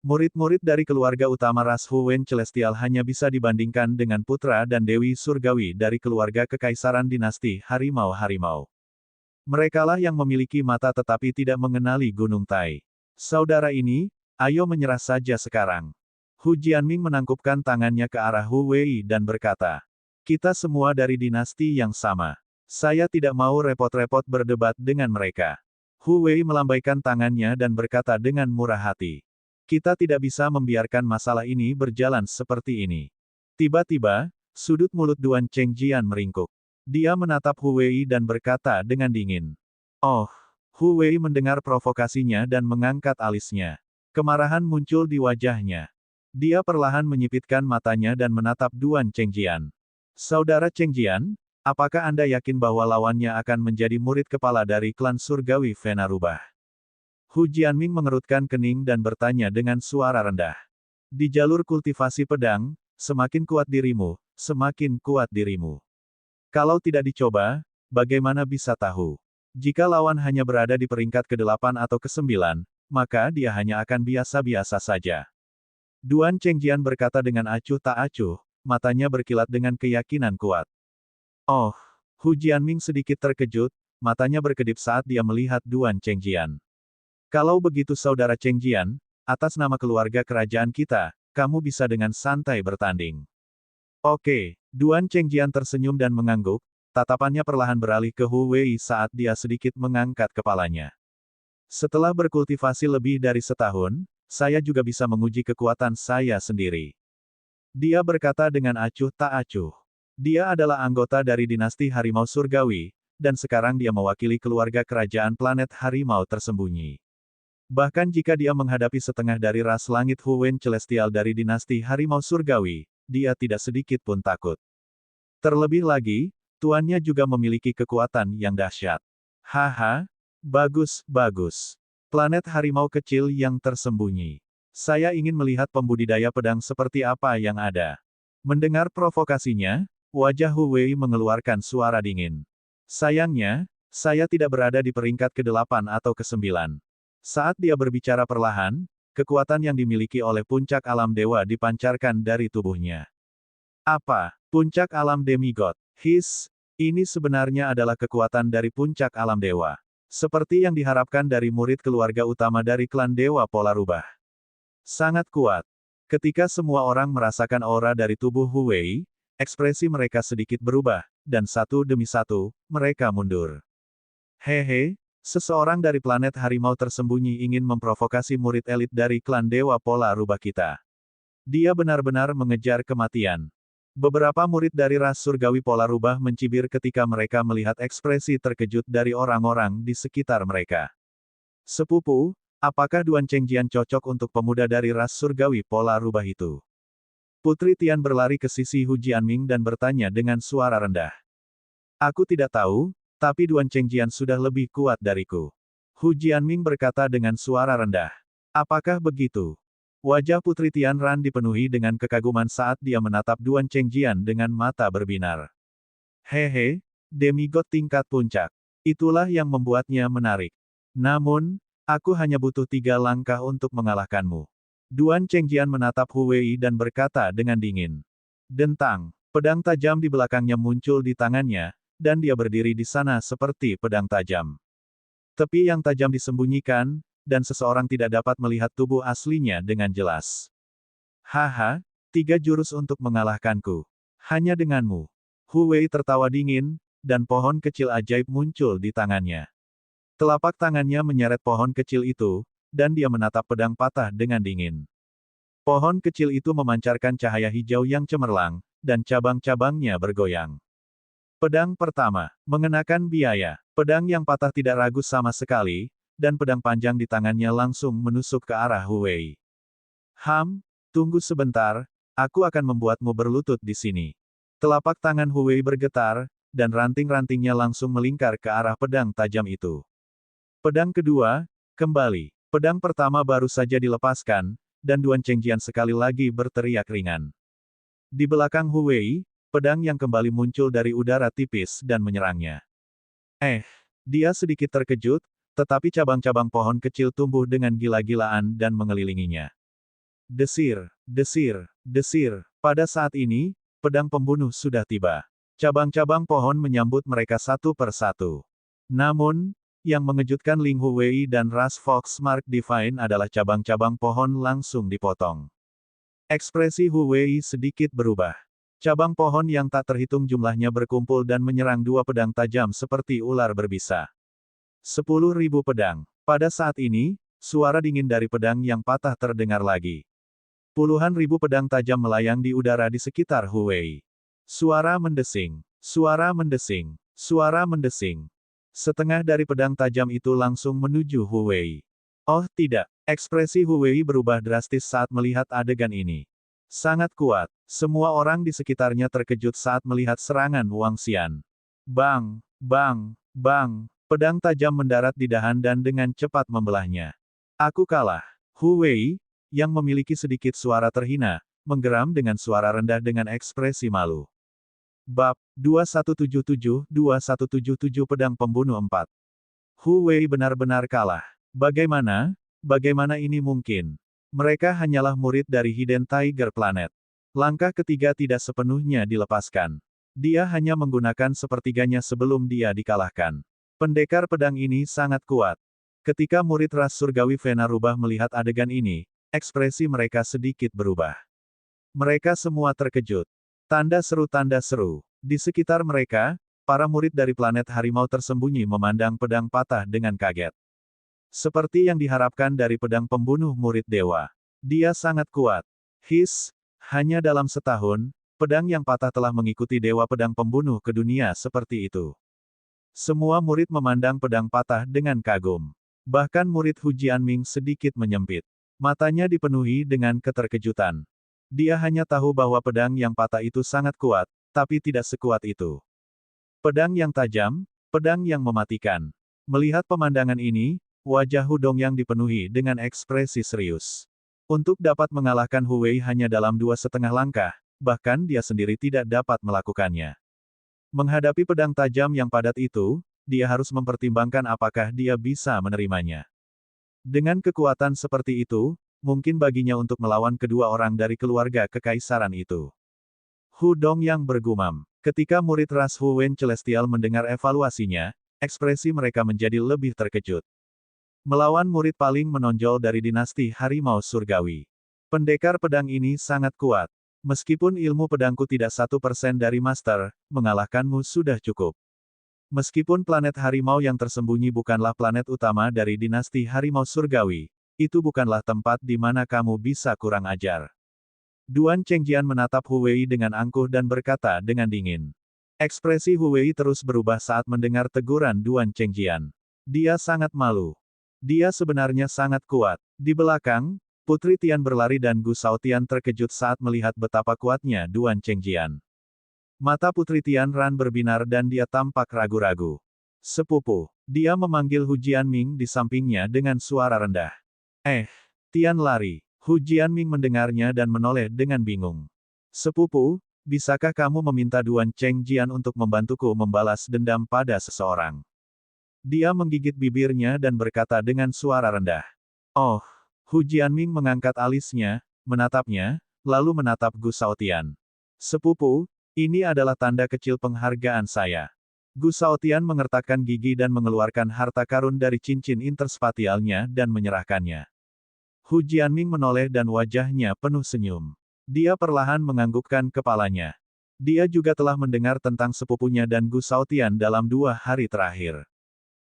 Murid-murid dari keluarga utama ras Hu Wen Celestial hanya bisa dibandingkan dengan putra dan dewi surgawi dari keluarga kekaisaran dinasti harimau-harimau. Merekalah yang memiliki mata tetapi tidak mengenali Gunung Tai. Saudara ini, ayo menyerah saja sekarang. Hu Jianming menangkupkan tangannya ke arah Hu Wei dan berkata, kita semua dari dinasti yang sama. Saya tidak mau repot-repot berdebat dengan mereka. Hu Wei melambaikan tangannya dan berkata dengan murah hati. Kita tidak bisa membiarkan masalah ini berjalan seperti ini. Tiba-tiba, sudut mulut Duan Chengjian meringkuk. Dia menatap Hu Wei dan berkata dengan dingin. Oh, Hu Wei mendengar provokasinya dan mengangkat alisnya. Kemarahan muncul di wajahnya. Dia perlahan menyipitkan matanya dan menatap Duan Chengjian. Saudara Chengjian, apakah Anda yakin bahwa lawannya akan menjadi murid kepala dari klan surgawi Venarubah? Hu Jianming mengerutkan kening dan bertanya dengan suara rendah. Di jalur kultivasi pedang, semakin kuat dirimu, semakin kuat dirimu. Kalau tidak dicoba, bagaimana bisa tahu? Jika lawan hanya berada di peringkat ke-8 atau ke-9, maka dia hanya akan biasa-biasa saja. Duan Chengjian berkata dengan acuh tak acuh, matanya berkilat dengan keyakinan kuat. Oh, Hu Jianming sedikit terkejut, matanya berkedip saat dia melihat Duan Chengjian. Kalau begitu saudara Chengjian, atas nama keluarga kerajaan kita, kamu bisa dengan santai bertanding. Oke, Duan Chengjian tersenyum dan mengangguk, tatapannya perlahan beralih ke Hu Wei saat dia sedikit mengangkat kepalanya. Setelah berkultivasi lebih dari setahun, saya juga bisa menguji kekuatan saya sendiri. Dia berkata dengan acuh tak acuh. Dia adalah anggota dari dinasti Harimau Surgawi, dan sekarang dia mewakili keluarga kerajaan planet Harimau tersembunyi. Bahkan jika dia menghadapi setengah dari ras langit Huwen Celestial dari dinasti Harimau Surgawi, dia tidak sedikit pun takut. Terlebih lagi, tuannya juga memiliki kekuatan yang dahsyat. Haha, bagus, bagus. Planet Harimau kecil yang tersembunyi. Saya ingin melihat pembudidaya pedang seperti apa yang ada. Mendengar provokasinya, wajah Hu Wei mengeluarkan suara dingin. Sayangnya, saya tidak berada di peringkat ke-8 atau ke-9. Saat dia berbicara perlahan, kekuatan yang dimiliki oleh puncak alam dewa dipancarkan dari tubuhnya. Apa? Puncak alam demigod? Ini sebenarnya adalah kekuatan dari puncak alam dewa. Seperti yang diharapkan dari murid keluarga utama dari klan Dewa Pola Rubah. Sangat kuat. Ketika semua orang merasakan aura dari tubuh Hu Wei, ekspresi mereka sedikit berubah, dan satu demi satu, mereka mundur. Hehe, seseorang dari planet Harimau tersembunyi ingin memprovokasi murid elit dari klan Dewa Pola Rubah kita. Dia benar-benar mengejar kematian. Beberapa murid dari ras surgawi Pola Rubah mencibir ketika mereka melihat ekspresi terkejut dari orang-orang di sekitar mereka. Sepupu, apakah Duan Chengjian cocok untuk pemuda dari ras surgawi Pola Rubah itu? Putri Tian berlari ke sisi Hu Jianming dan bertanya dengan suara rendah. Aku tidak tahu, tapi Duan Chengjian sudah lebih kuat dariku. Hu Jianming berkata dengan suara rendah. Apakah begitu? Wajah Putri Tian Ran dipenuhi dengan kekaguman saat dia menatap Duan Chengjian dengan mata berbinar. Hehe, demigod tingkat puncak. Itulah yang membuatnya menarik. Namun, aku hanya butuh 3 langkah untuk mengalahkanmu. Duan Chengjian menatap Hu Wei dan berkata dengan dingin. Dentang, pedang tajam di belakangnya muncul di tangannya, dan dia berdiri di sana seperti pedang tajam. Tepi yang tajam disembunyikan, dan seseorang tidak dapat melihat tubuh aslinya dengan jelas. Haha, 3 jurus untuk mengalahkanku. Hanya denganmu. Hu Wei tertawa dingin, dan pohon kecil ajaib muncul di tangannya. Telapak tangannya menyeret pohon kecil itu, dan dia menatap pedang patah dengan dingin. Pohon kecil itu memancarkan cahaya hijau yang cemerlang, dan cabang-cabangnya bergoyang. Pedang pertama, mengenakan biaya. Pedang yang patah tidak ragu sama sekali, dan pedang panjang di tangannya langsung menusuk ke arah Hu Wei. Tunggu sebentar, aku akan membuatmu berlutut di sini. Telapak tangan Hu Wei bergetar, dan ranting-rantingnya langsung melingkar ke arah pedang tajam itu. Pedang kedua, kembali. Pedang pertama baru saja dilepaskan, dan Duan Chengjian sekali lagi berteriak ringan. Di belakang Hu Wei, pedang yang kembali muncul dari udara tipis dan menyerangnya. Dia sedikit terkejut, tetapi cabang-cabang pohon kecil tumbuh dengan gila-gilaan dan mengelilinginya. Desir, desir, desir. Pada saat ini, pedang pembunuh sudah tiba. Cabang-cabang pohon menyambut mereka satu per satu. Namun, yang mengejutkan Ling Huwei dan ras Fox Mark Divine adalah cabang-cabang pohon langsung dipotong. Ekspresi Huwei sedikit berubah. Cabang pohon yang tak terhitung jumlahnya berkumpul dan menyerang dua pedang tajam seperti ular berbisa. 10.000 pedang. Pada saat ini, suara dingin dari pedang yang patah terdengar lagi. Puluhan ribu pedang tajam melayang di udara di sekitar Huwei. Suara mendesing. Suara mendesing. Suara mendesing. Setengah dari pedang tajam itu langsung menuju Huwei. Oh tidak, ekspresi Huwei berubah drastis saat melihat adegan ini. Sangat kuat, semua orang di sekitarnya terkejut saat melihat serangan Wang Xian. Bang, bang, bang, pedang tajam mendarat di dahan dan dengan cepat membelahnya. Aku kalah. Huwei, yang memiliki sedikit suara terhina, menggeram dengan suara rendah dengan ekspresi malu. Bab 2177-2177 Pedang Pembunuh 4. Huwei benar-benar kalah. Bagaimana? Bagaimana ini mungkin? Mereka hanyalah murid dari Hidden Tiger Planet. Langkah ketiga tidak sepenuhnya dilepaskan. Dia hanya menggunakan sepertiganya sebelum dia dikalahkan. Pendekar pedang ini sangat kuat. Ketika murid ras surgawi Vena Rubah melihat adegan ini, ekspresi mereka sedikit berubah. Mereka semua terkejut. Tanda seru. Di sekitar mereka, para murid dari planet harimau tersembunyi memandang pedang patah dengan kaget. Seperti yang diharapkan dari pedang pembunuh murid dewa. Dia sangat kuat. Hanya dalam setahun, pedang yang patah telah mengikuti dewa pedang pembunuh ke dunia seperti itu. Semua murid memandang pedang patah dengan kagum. Bahkan murid Hu Jianming sedikit menyempit. Matanya dipenuhi dengan keterkejutan. Dia hanya tahu bahwa pedang yang patah itu sangat kuat, tapi tidak sekuat itu. Pedang yang tajam, pedang yang mematikan. Melihat pemandangan ini, wajah Hu Dongyang dipenuhi dengan ekspresi serius. Untuk dapat mengalahkan Huwei hanya dalam 2,5 langkah, bahkan dia sendiri tidak dapat melakukannya. Menghadapi pedang tajam yang padat itu, dia harus mempertimbangkan apakah dia bisa menerimanya. Dengan kekuatan seperti itu, mungkin baginya untuk melawan kedua orang dari keluarga kekaisaran itu. Hu Dongyang bergumam. Ketika murid ras Hu Wen Celestial mendengar evaluasinya, ekspresi mereka menjadi lebih terkejut. Melawan murid paling menonjol dari dinasti harimau surgawi. Pendekar pedang ini sangat kuat. Meskipun ilmu pedangku tidak 1% dari master, mengalahkanmu sudah cukup. Meskipun planet harimau yang tersembunyi bukanlah planet utama dari dinasti harimau surgawi, itu bukanlah tempat di mana kamu bisa kurang ajar. Duan Chengjian menatap Huwei dengan angkuh dan berkata dengan dingin. Ekspresi Huwei terus berubah saat mendengar teguran Duan Chengjian. Dia sangat malu. Dia sebenarnya sangat kuat. Di belakang, Putri Tian berlari dan Gu Shaotian terkejut saat melihat betapa kuatnya Duan Chengjian. Mata Putri Tian Ran berbinar dan dia tampak ragu-ragu. Sepupu, dia memanggil Hu Jianming di sampingnya dengan suara rendah. Tian lari. Hu Jianming mendengarnya dan menoleh dengan bingung. Sepupu, bisakah kamu meminta Duan Chengjian untuk membantuku membalas dendam pada seseorang? Dia menggigit bibirnya dan berkata dengan suara rendah. Oh, Hu Jianming mengangkat alisnya, menatapnya, lalu menatap Gu Shaotian. Sepupu, ini adalah tanda kecil penghargaan saya. Gu Shaotian mengertakkan gigi dan mengeluarkan harta karun dari cincin interspatialnya dan menyerahkannya. Hu Jianming menoleh dan wajahnya penuh senyum. Dia perlahan menganggukkan kepalanya. Dia juga telah mendengar tentang sepupunya dan Gu Shaotian dalam 2 hari terakhir.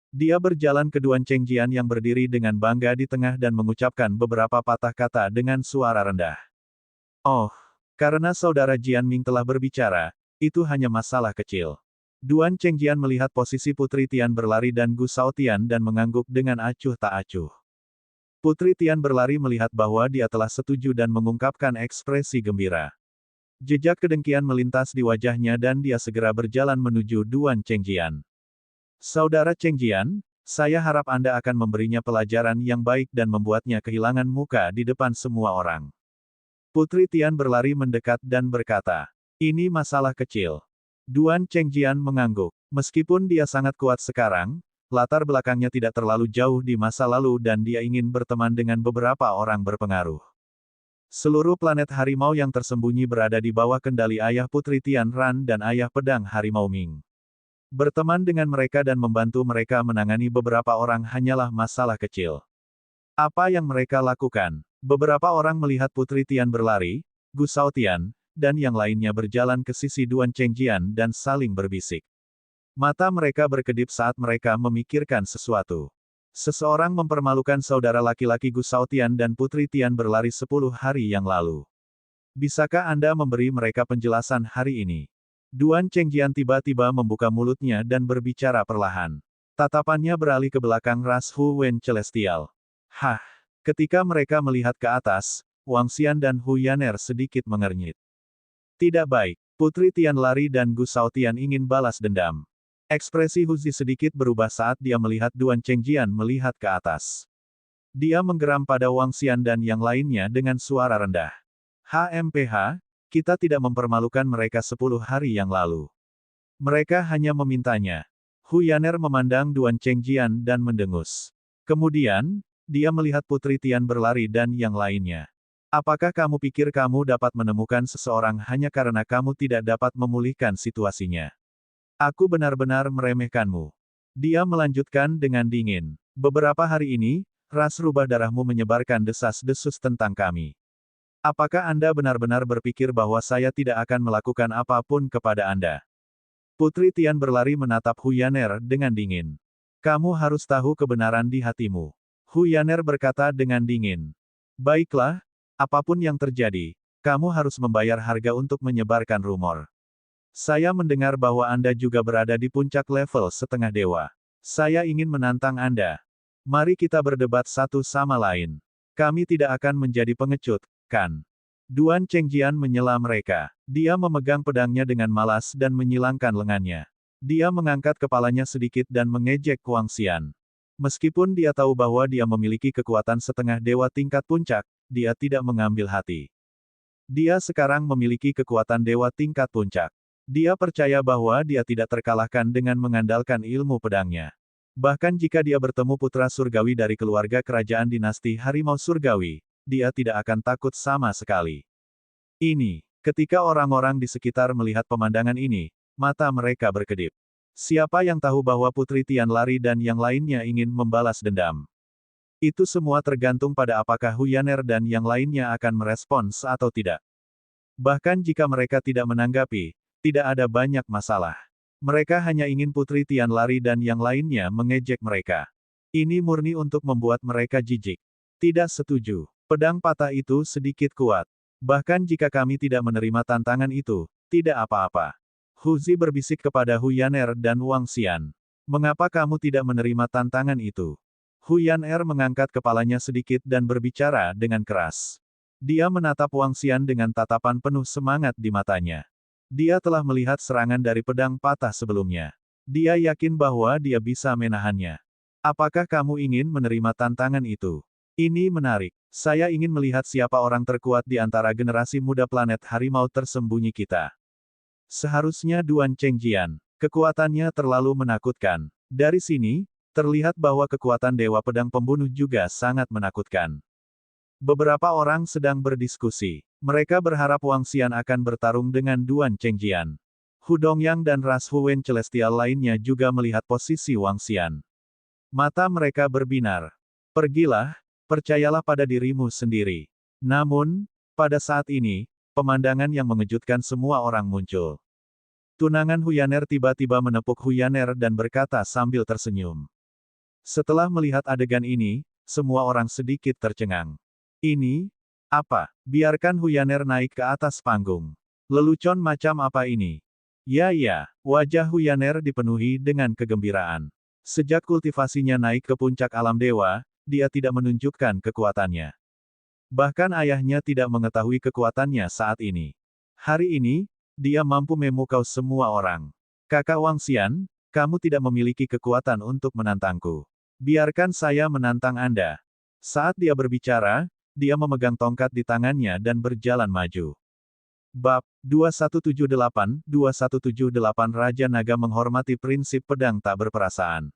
Dia berjalan ke Duan Chengjian yang berdiri dengan bangga di tengah dan mengucapkan beberapa patah kata dengan suara rendah. Oh, karena saudara Jianming telah berbicara, itu hanya masalah kecil. Duan Chengjian melihat posisi Putri Tian berlari dan Gu Shaotian dan mengangguk dengan acuh tak acuh. Putri Tian berlari melihat bahwa dia telah setuju dan mengungkapkan ekspresi gembira. Jejak kedengkian melintas di wajahnya dan dia segera berjalan menuju Duan Chengjian. Saudara Chengjian, saya harap Anda akan memberinya pelajaran yang baik dan membuatnya kehilangan muka di depan semua orang. Putri Tian berlari mendekat dan berkata, ini masalah kecil. Duan Chengjian mengangguk. Meskipun dia sangat kuat sekarang, latar belakangnya tidak terlalu jauh di masa lalu dan dia ingin berteman dengan beberapa orang berpengaruh. Seluruh planet harimau yang tersembunyi berada di bawah kendali ayah Putri Tian Ran dan ayah pedang harimau Ming. Berteman dengan mereka dan membantu mereka menangani beberapa orang hanyalah masalah kecil. Apa yang mereka lakukan? Beberapa orang melihat Putri Tian berlari, Gu Shaotian, dan yang lainnya berjalan ke sisi Duan Chengjian dan saling berbisik. Mata mereka berkedip saat mereka memikirkan sesuatu. Seseorang mempermalukan saudara laki-laki Gu Shaotian dan Putri Tian berlari 10 hari yang lalu. Bisakah Anda memberi mereka penjelasan hari ini? Duan Chengjian tiba-tiba membuka mulutnya dan berbicara perlahan. Tatapannya beralih ke belakang ras Hu Wen Celestial. Hah! Ketika mereka melihat ke atas, Wang Xian dan Hu Yaner sedikit mengernyit. Tidak baik. Putri Tian lari dan Gu Shaotian ingin balas dendam. Ekspresi Huzi sedikit berubah saat dia melihat Duan Chengjian melihat ke atas. Dia menggeram pada Wang Xian dan yang lainnya dengan suara rendah. HMPH, kita tidak mempermalukan mereka 10 hari yang lalu. Mereka hanya memintanya. Hu Yaner memandang Duan Chengjian dan mendengus. Kemudian, dia melihat Putri Tian berlari dan yang lainnya. Apakah kamu pikir kamu dapat menemukan seseorang hanya karena kamu tidak dapat memulihkan situasinya? Aku benar-benar meremehkanmu. Dia melanjutkan dengan dingin. Beberapa hari ini, ras rubah darahmu menyebarkan desas-desus tentang kami. Apakah Anda benar-benar berpikir bahwa saya tidak akan melakukan apapun kepada Anda? Putri Tian berlari menatap Hu Yaner dengan dingin. Kamu harus tahu kebenaran di hatimu. Hu Yaner berkata dengan dingin. Baiklah, apapun yang terjadi, kamu harus membayar harga untuk menyebarkan rumor. Saya mendengar bahwa Anda juga berada di puncak level setengah dewa. Saya ingin menantang Anda. Mari kita berdebat satu sama lain. Kami tidak akan menjadi pengecut, kan? Duan Chengjian menyela mereka. Dia memegang pedangnya dengan malas dan menyilangkan lengannya. Dia mengangkat kepalanya sedikit dan mengejek Wang Xian. Meskipun dia tahu bahwa dia memiliki kekuatan setengah dewa tingkat puncak, dia tidak mengambil hati. Dia sekarang memiliki kekuatan dewa tingkat puncak. Dia percaya bahwa dia tidak terkalahkan dengan mengandalkan ilmu pedangnya. Bahkan jika dia bertemu putra surgawi dari keluarga kerajaan dinasti Harimau Surgawi, dia tidak akan takut sama sekali. Ketika orang-orang di sekitar melihat pemandangan ini, mata mereka berkedip. Siapa yang tahu bahwa Putri Tian lari dan yang lainnya ingin membalas dendam? Itu semua tergantung pada apakah Hu Yaner dan yang lainnya akan merespons atau tidak. Bahkan jika mereka tidak menanggapi, tidak ada banyak masalah. Mereka hanya ingin Putri Tian lari dan yang lainnya mengejek mereka. Ini murni untuk membuat mereka jijik. Tidak setuju. Pedang patah itu sedikit kuat. Bahkan jika kami tidak menerima tantangan itu, tidak apa-apa. Huzi berbisik kepada Hu Yaner dan Wang Xian. Mengapa kamu tidak menerima tantangan itu? Hu Yaner mengangkat kepalanya sedikit dan berbicara dengan keras. Dia menatap Wang Xian dengan tatapan penuh semangat di matanya. Dia telah melihat serangan dari pedang patah sebelumnya. Dia yakin bahwa dia bisa menahannya. Apakah kamu ingin menerima tantangan itu? Ini menarik. Saya ingin melihat siapa orang terkuat di antara generasi muda planet harimau tersembunyi kita. Seharusnya Duan Chengjian. Kekuatannya terlalu menakutkan. Dari sini, terlihat bahwa kekuatan Dewa Pedang Pembunuh juga sangat menakutkan. Beberapa orang sedang berdiskusi. Mereka berharap Wang Xian akan bertarung dengan Duan Chengjian. Hu Dongyang dan ras Hu Wen Celestial lainnya juga melihat posisi Wang Xian. Mata mereka berbinar. Pergilah, percayalah pada dirimu sendiri. Namun, pada saat ini, pemandangan yang mengejutkan semua orang muncul. Tunangan Hu Yaner tiba-tiba menepuk Hu Yaner dan berkata sambil tersenyum. Setelah melihat adegan ini, semua orang sedikit tercengang. Ini, apa? Biarkan Hu Yaner naik ke atas panggung. Lelucon macam apa ini? Ya, wajah Hu Yaner dipenuhi dengan kegembiraan. Sejak kultivasinya naik ke puncak alam dewa, dia tidak menunjukkan kekuatannya. Bahkan ayahnya tidak mengetahui kekuatannya saat ini. Hari ini, dia mampu memukau semua orang. Kakak Wang Xian, kamu tidak memiliki kekuatan untuk menantangku. Biarkan saya menantang Anda. Saat dia berbicara, dia memegang tongkat di tangannya dan berjalan maju. Bab 2178 Raja Naga menghormati prinsip pedang tak berperasaan.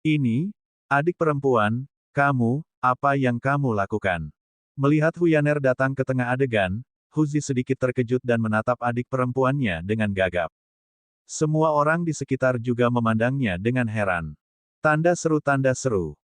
Ini, adik perempuan, kamu, apa yang kamu lakukan? Melihat Hu Yaner datang ke tengah adegan, Huzi sedikit terkejut dan menatap adik perempuannya dengan gagap. Semua orang di sekitar juga memandangnya dengan heran. Tanda seru,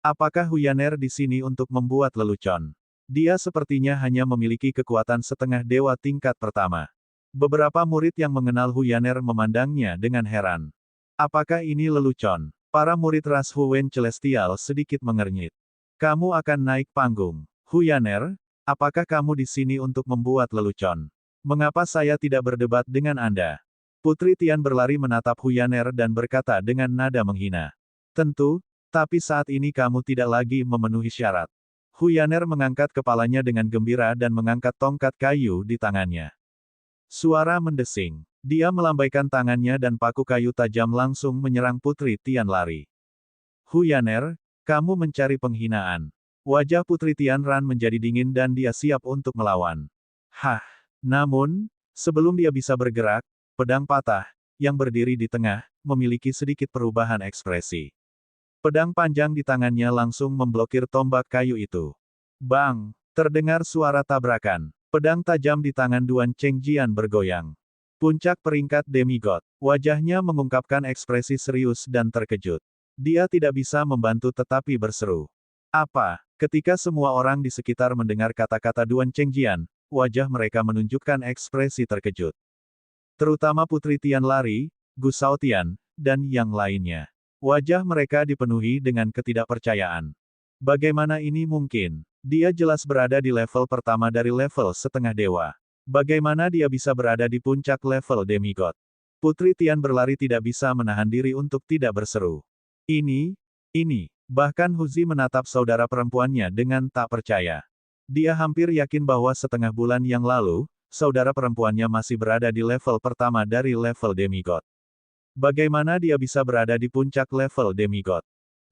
apakah Huyaner di sini untuk membuat lelucon? Dia sepertinya hanya memiliki kekuatan setengah dewa tingkat pertama. Beberapa murid yang mengenal Huyaner memandangnya dengan heran. Apakah ini lelucon? Para murid ras Huwen Celestial sedikit mengernyit. Kamu akan naik panggung. Huyaner, apakah kamu di sini untuk membuat lelucon? Mengapa saya tidak berdebat dengan Anda? Putri Tian berlari menatap Huyaner dan berkata dengan nada menghina. Tentu, tapi saat ini kamu tidak lagi memenuhi syarat. Huyaner mengangkat kepalanya dengan gembira dan mengangkat tongkat kayu di tangannya. Suara mendesing. Dia melambaikan tangannya dan paku kayu tajam langsung menyerang Putri Tian lari. Huyaner, kamu mencari penghinaan. Wajah Putri Tianran menjadi dingin dan dia siap untuk melawan. Hah! Namun, sebelum dia bisa bergerak, pedang patah, yang berdiri di tengah, memiliki sedikit perubahan ekspresi. Pedang panjang di tangannya langsung memblokir tombak kayu itu. Bang! Terdengar suara tabrakan. Pedang tajam di tangan Duan Chengjian bergoyang. Puncak peringkat demigod. Wajahnya mengungkapkan ekspresi serius dan terkejut. Dia tidak bisa membantu tetapi berseru. Apa? Ketika semua orang di sekitar mendengar kata-kata Duan Chengjian, wajah mereka menunjukkan ekspresi terkejut. Terutama Putri Tian lari, Gu Shaotian, dan yang lainnya. Wajah mereka dipenuhi dengan ketidakpercayaan. Bagaimana ini mungkin? Dia jelas berada di level pertama dari level setengah dewa. Bagaimana dia bisa berada di puncak level demigod? Putri Tian berlari tidak bisa menahan diri untuk tidak berseru. Ini. Bahkan Huzi menatap saudara perempuannya dengan tak percaya. Dia hampir yakin bahwa setengah bulan yang lalu, saudara perempuannya masih berada di level pertama dari level demigod. Bagaimana dia bisa berada di puncak level demigod?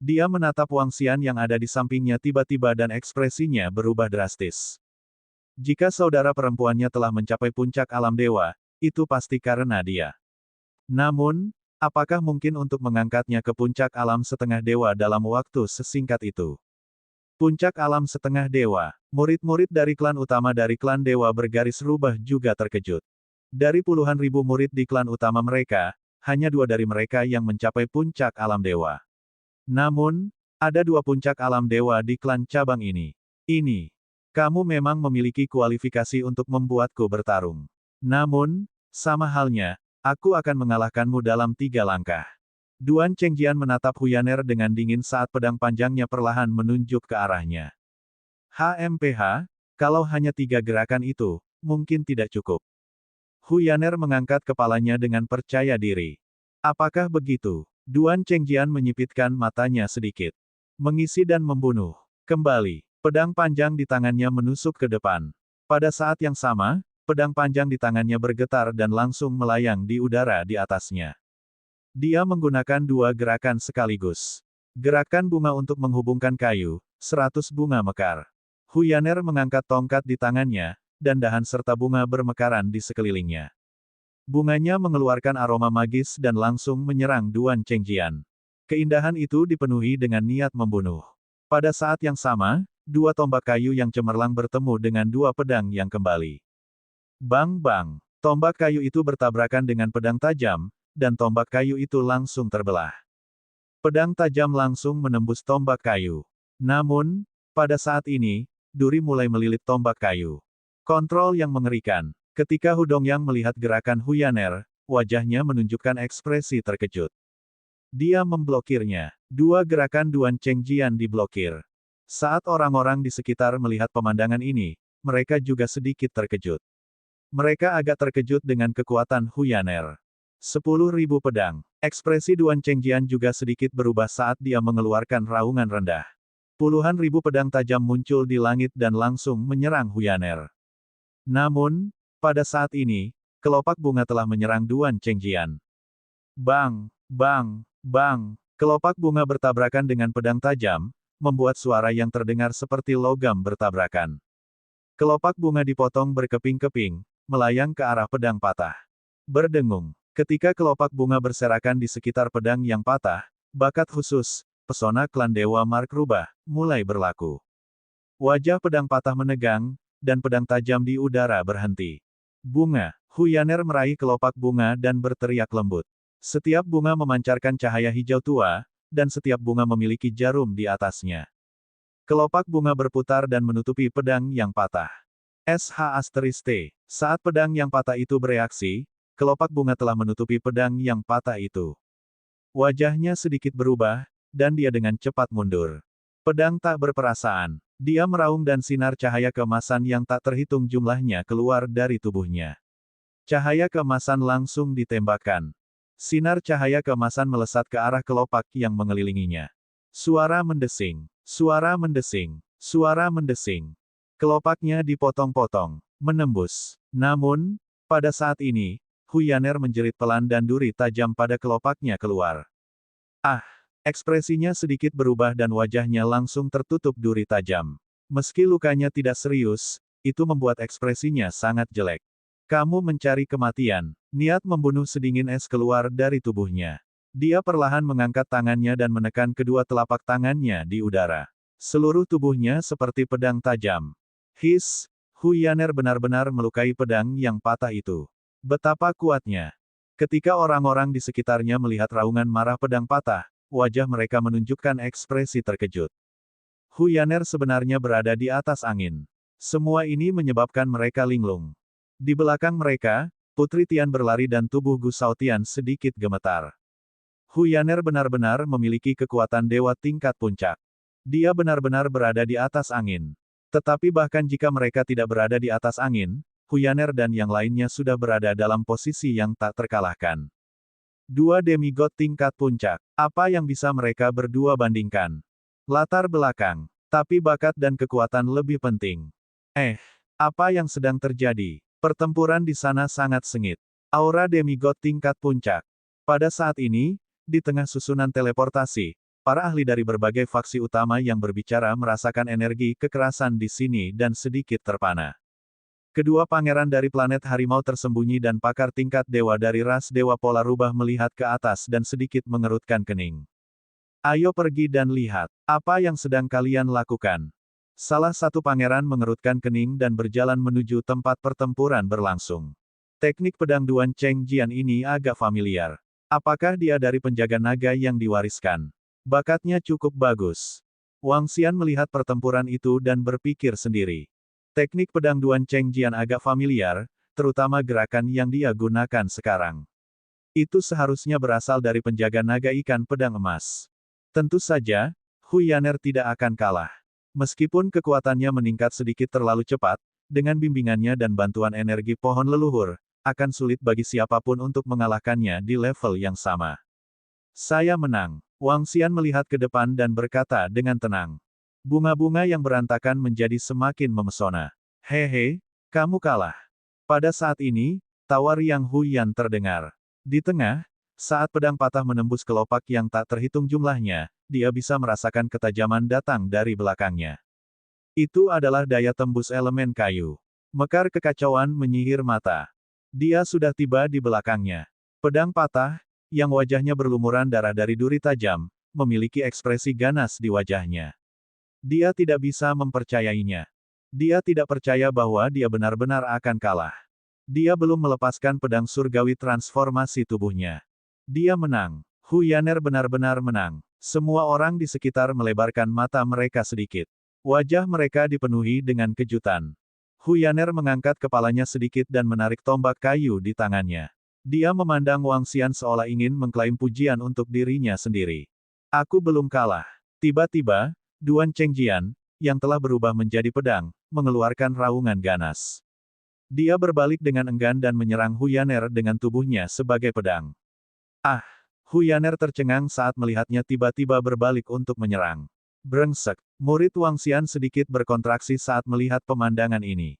Dia menatap Wang Xian yang ada di sampingnya tiba-tiba dan ekspresinya berubah drastis. Jika saudara perempuannya telah mencapai puncak alam dewa, itu pasti karena dia. Namun, apakah mungkin untuk mengangkatnya ke puncak alam setengah dewa dalam waktu sesingkat itu? Puncak alam setengah dewa, murid-murid dari klan utama dari klan dewa bergaris rubah juga terkejut. Dari puluhan ribu murid di klan utama mereka, hanya 2 dari mereka yang mencapai puncak alam dewa. Namun, ada 2 puncak alam dewa di klan cabang ini. Kamu memang memiliki kualifikasi untuk membuatku bertarung. Namun, sama halnya, aku akan mengalahkanmu dalam 3 langkah. Duan Chengjian menatap Huyaner dengan dingin saat pedang panjangnya perlahan menunjuk ke arahnya. HMPH, kalau hanya 3 gerakan itu, mungkin tidak cukup. Huyaner mengangkat kepalanya dengan percaya diri. Apakah begitu? Duan Chengjian menyipitkan matanya sedikit. Mengisi dan membunuh. Kembali. Pedang panjang di tangannya menusuk ke depan. Pada saat yang sama, pedang panjang di tangannya bergetar dan langsung melayang di udara di atasnya. Dia menggunakan 2 gerakan sekaligus. Gerakan bunga untuk menghubungkan kayu, 100 bunga mekar. Huyaner mengangkat tongkat di tangannya, dan dahan serta bunga bermekaran di sekelilingnya. Bunganya mengeluarkan aroma magis dan langsung menyerang Duan Chengjian. Keindahan itu dipenuhi dengan niat membunuh. Pada saat yang sama, 2 tombak kayu yang cemerlang bertemu dengan 2 pedang yang kembali. Bang! Tombak kayu itu bertabrakan dengan pedang tajam, dan tombak kayu itu langsung terbelah. Pedang tajam langsung menembus tombak kayu. Namun, pada saat ini, duri mulai melilit tombak kayu. Kontrol yang mengerikan. Ketika Hu Dongyang melihat gerakan Huyaner, wajahnya menunjukkan ekspresi terkejut. Dia memblokirnya. 2 gerakan Duan Chengjian diblokir. Saat orang-orang di sekitar melihat pemandangan ini, mereka juga sedikit terkejut. Mereka agak terkejut dengan kekuatan Huyaner. 10.000 pedang. Ekspresi Duan Chengjian juga sedikit berubah saat dia mengeluarkan raungan rendah. Puluhan ribu pedang tajam muncul di langit dan langsung menyerang Huyaner. Namun, pada saat ini, kelopak bunga telah menyerang Duan Chengjian. Bang! Kelopak bunga bertabrakan dengan pedang tajam, membuat suara yang terdengar seperti logam bertabrakan. Kelopak bunga dipotong berkeping-keping, melayang ke arah pedang patah. Berdengung. Ketika kelopak bunga berserakan di sekitar pedang yang patah, bakat khusus, pesona klan Dewa Mark rubah, mulai berlaku. Wajah pedang patah menegang, dan pedang tajam di udara berhenti. Bunga. Huyaner meraih kelopak bunga dan berteriak lembut. Setiap bunga memancarkan cahaya hijau tua, dan setiap bunga memiliki jarum di atasnya. Kelopak bunga berputar dan menutupi pedang yang patah. SH*T. Saat pedang yang patah itu bereaksi, kelopak bunga telah menutupi pedang yang patah itu. Wajahnya sedikit berubah, dan dia dengan cepat mundur. Pedang tak berperasaan. Dia meraung dan sinar cahaya keemasan yang tak terhitung jumlahnya keluar dari tubuhnya. Cahaya keemasan langsung ditembakkan. Sinar cahaya keemasan melesat ke arah kelopak yang mengelilinginya. Suara mendesing. Suara mendesing. Suara mendesing. Kelopaknya dipotong-potong, menembus. Namun, pada saat ini, Huyaner menjerit pelan dan duri tajam pada kelopaknya keluar. Ah! Ekspresinya sedikit berubah dan wajahnya langsung tertutup duri tajam. Meski lukanya tidak serius, itu membuat ekspresinya sangat jelek. Kamu mencari kematian. Niat membunuh sedingin es keluar dari tubuhnya. Dia perlahan mengangkat tangannya dan menekan kedua telapak tangannya di udara. Seluruh tubuhnya seperti pedang tajam. His, Huyaner benar-benar melukai pedang yang patah itu. Betapa kuatnya. Ketika orang-orang di sekitarnya melihat raungan marah pedang patah, wajah mereka menunjukkan ekspresi terkejut. Huyaner sebenarnya berada di atas angin. Semua ini menyebabkan mereka linglung. Di belakang mereka, Putri Tian berlari dan tubuh Gu Shaotian sedikit gemetar. Huyaner benar-benar memiliki kekuatan dewa tingkat puncak. Dia benar-benar berada di atas angin. Tetapi bahkan jika mereka tidak berada di atas angin, Huyaner dan yang lainnya sudah berada dalam posisi yang tak terkalahkan. Dua demigod tingkat puncak. Apa yang bisa mereka berdua bandingkan? Latar belakang. Tapi bakat dan kekuatan lebih penting. Apa yang sedang terjadi? Pertempuran di sana sangat sengit. Aura demigod tingkat puncak. Pada saat ini, di tengah susunan teleportasi, para ahli dari berbagai faksi utama yang berbicara merasakan energi kekerasan di sini dan sedikit terpana. Kedua pangeran dari planet harimau tersembunyi dan pakar tingkat dewa dari ras dewa pola rubah melihat ke atas dan sedikit mengerutkan kening. Ayo pergi dan lihat, apa yang sedang kalian lakukan. Salah satu pangeran mengerutkan kening dan berjalan menuju tempat pertempuran berlangsung. Teknik pedang Duan Cheng Jian ini agak familiar. Apakah dia dari penjaga naga yang diwariskan? Bakatnya cukup bagus. Wang Xian melihat pertempuran itu dan berpikir sendiri. Teknik pedang Duan Cheng Jian agak familiar, terutama gerakan yang dia gunakan sekarang. Itu seharusnya berasal dari penjaga naga ikan pedang emas. Tentu saja, Huyaner tidak akan kalah. Meskipun kekuatannya meningkat sedikit terlalu cepat, dengan bimbingannya dan bantuan energi pohon leluhur, akan sulit bagi siapapun untuk mengalahkannya di level yang sama. Saya menang. Wang Xian melihat ke depan dan berkata dengan tenang. Bunga-bunga yang berantakan menjadi semakin memesona. Hehe, kamu kalah. Pada saat ini, tawa riang Huyan terdengar. Di tengah, saat pedang patah menembus kelopak yang tak terhitung jumlahnya, dia bisa merasakan ketajaman datang dari belakangnya. Itu adalah daya tembus elemen kayu. Mekar kekacauan menyihir mata. Dia sudah tiba di belakangnya. Pedang patah, yang wajahnya berlumuran darah dari duri tajam, memiliki ekspresi ganas di wajahnya. Dia tidak bisa mempercayainya. Dia tidak percaya bahwa dia benar-benar akan kalah. Dia belum melepaskan pedang surgawi transformasi tubuhnya. Dia menang. Huyaner benar-benar menang. Semua orang di sekitar melebarkan mata mereka sedikit. Wajah mereka dipenuhi dengan kejutan. Huyaner mengangkat kepalanya sedikit dan menarik tombak kayu di tangannya. Dia memandang Wang Xian seolah ingin mengklaim pujian untuk dirinya sendiri. Aku belum kalah. Tiba-tiba, Duan Cheng Jian, yang telah berubah menjadi pedang, mengeluarkan raungan ganas. Dia berbalik dengan enggan dan menyerang Huyaner dengan tubuhnya sebagai pedang. Ah! Huyaner tercengang saat melihatnya tiba-tiba berbalik untuk menyerang. Brengsek! Murid Wang Xian sedikit berkontraksi saat melihat pemandangan ini.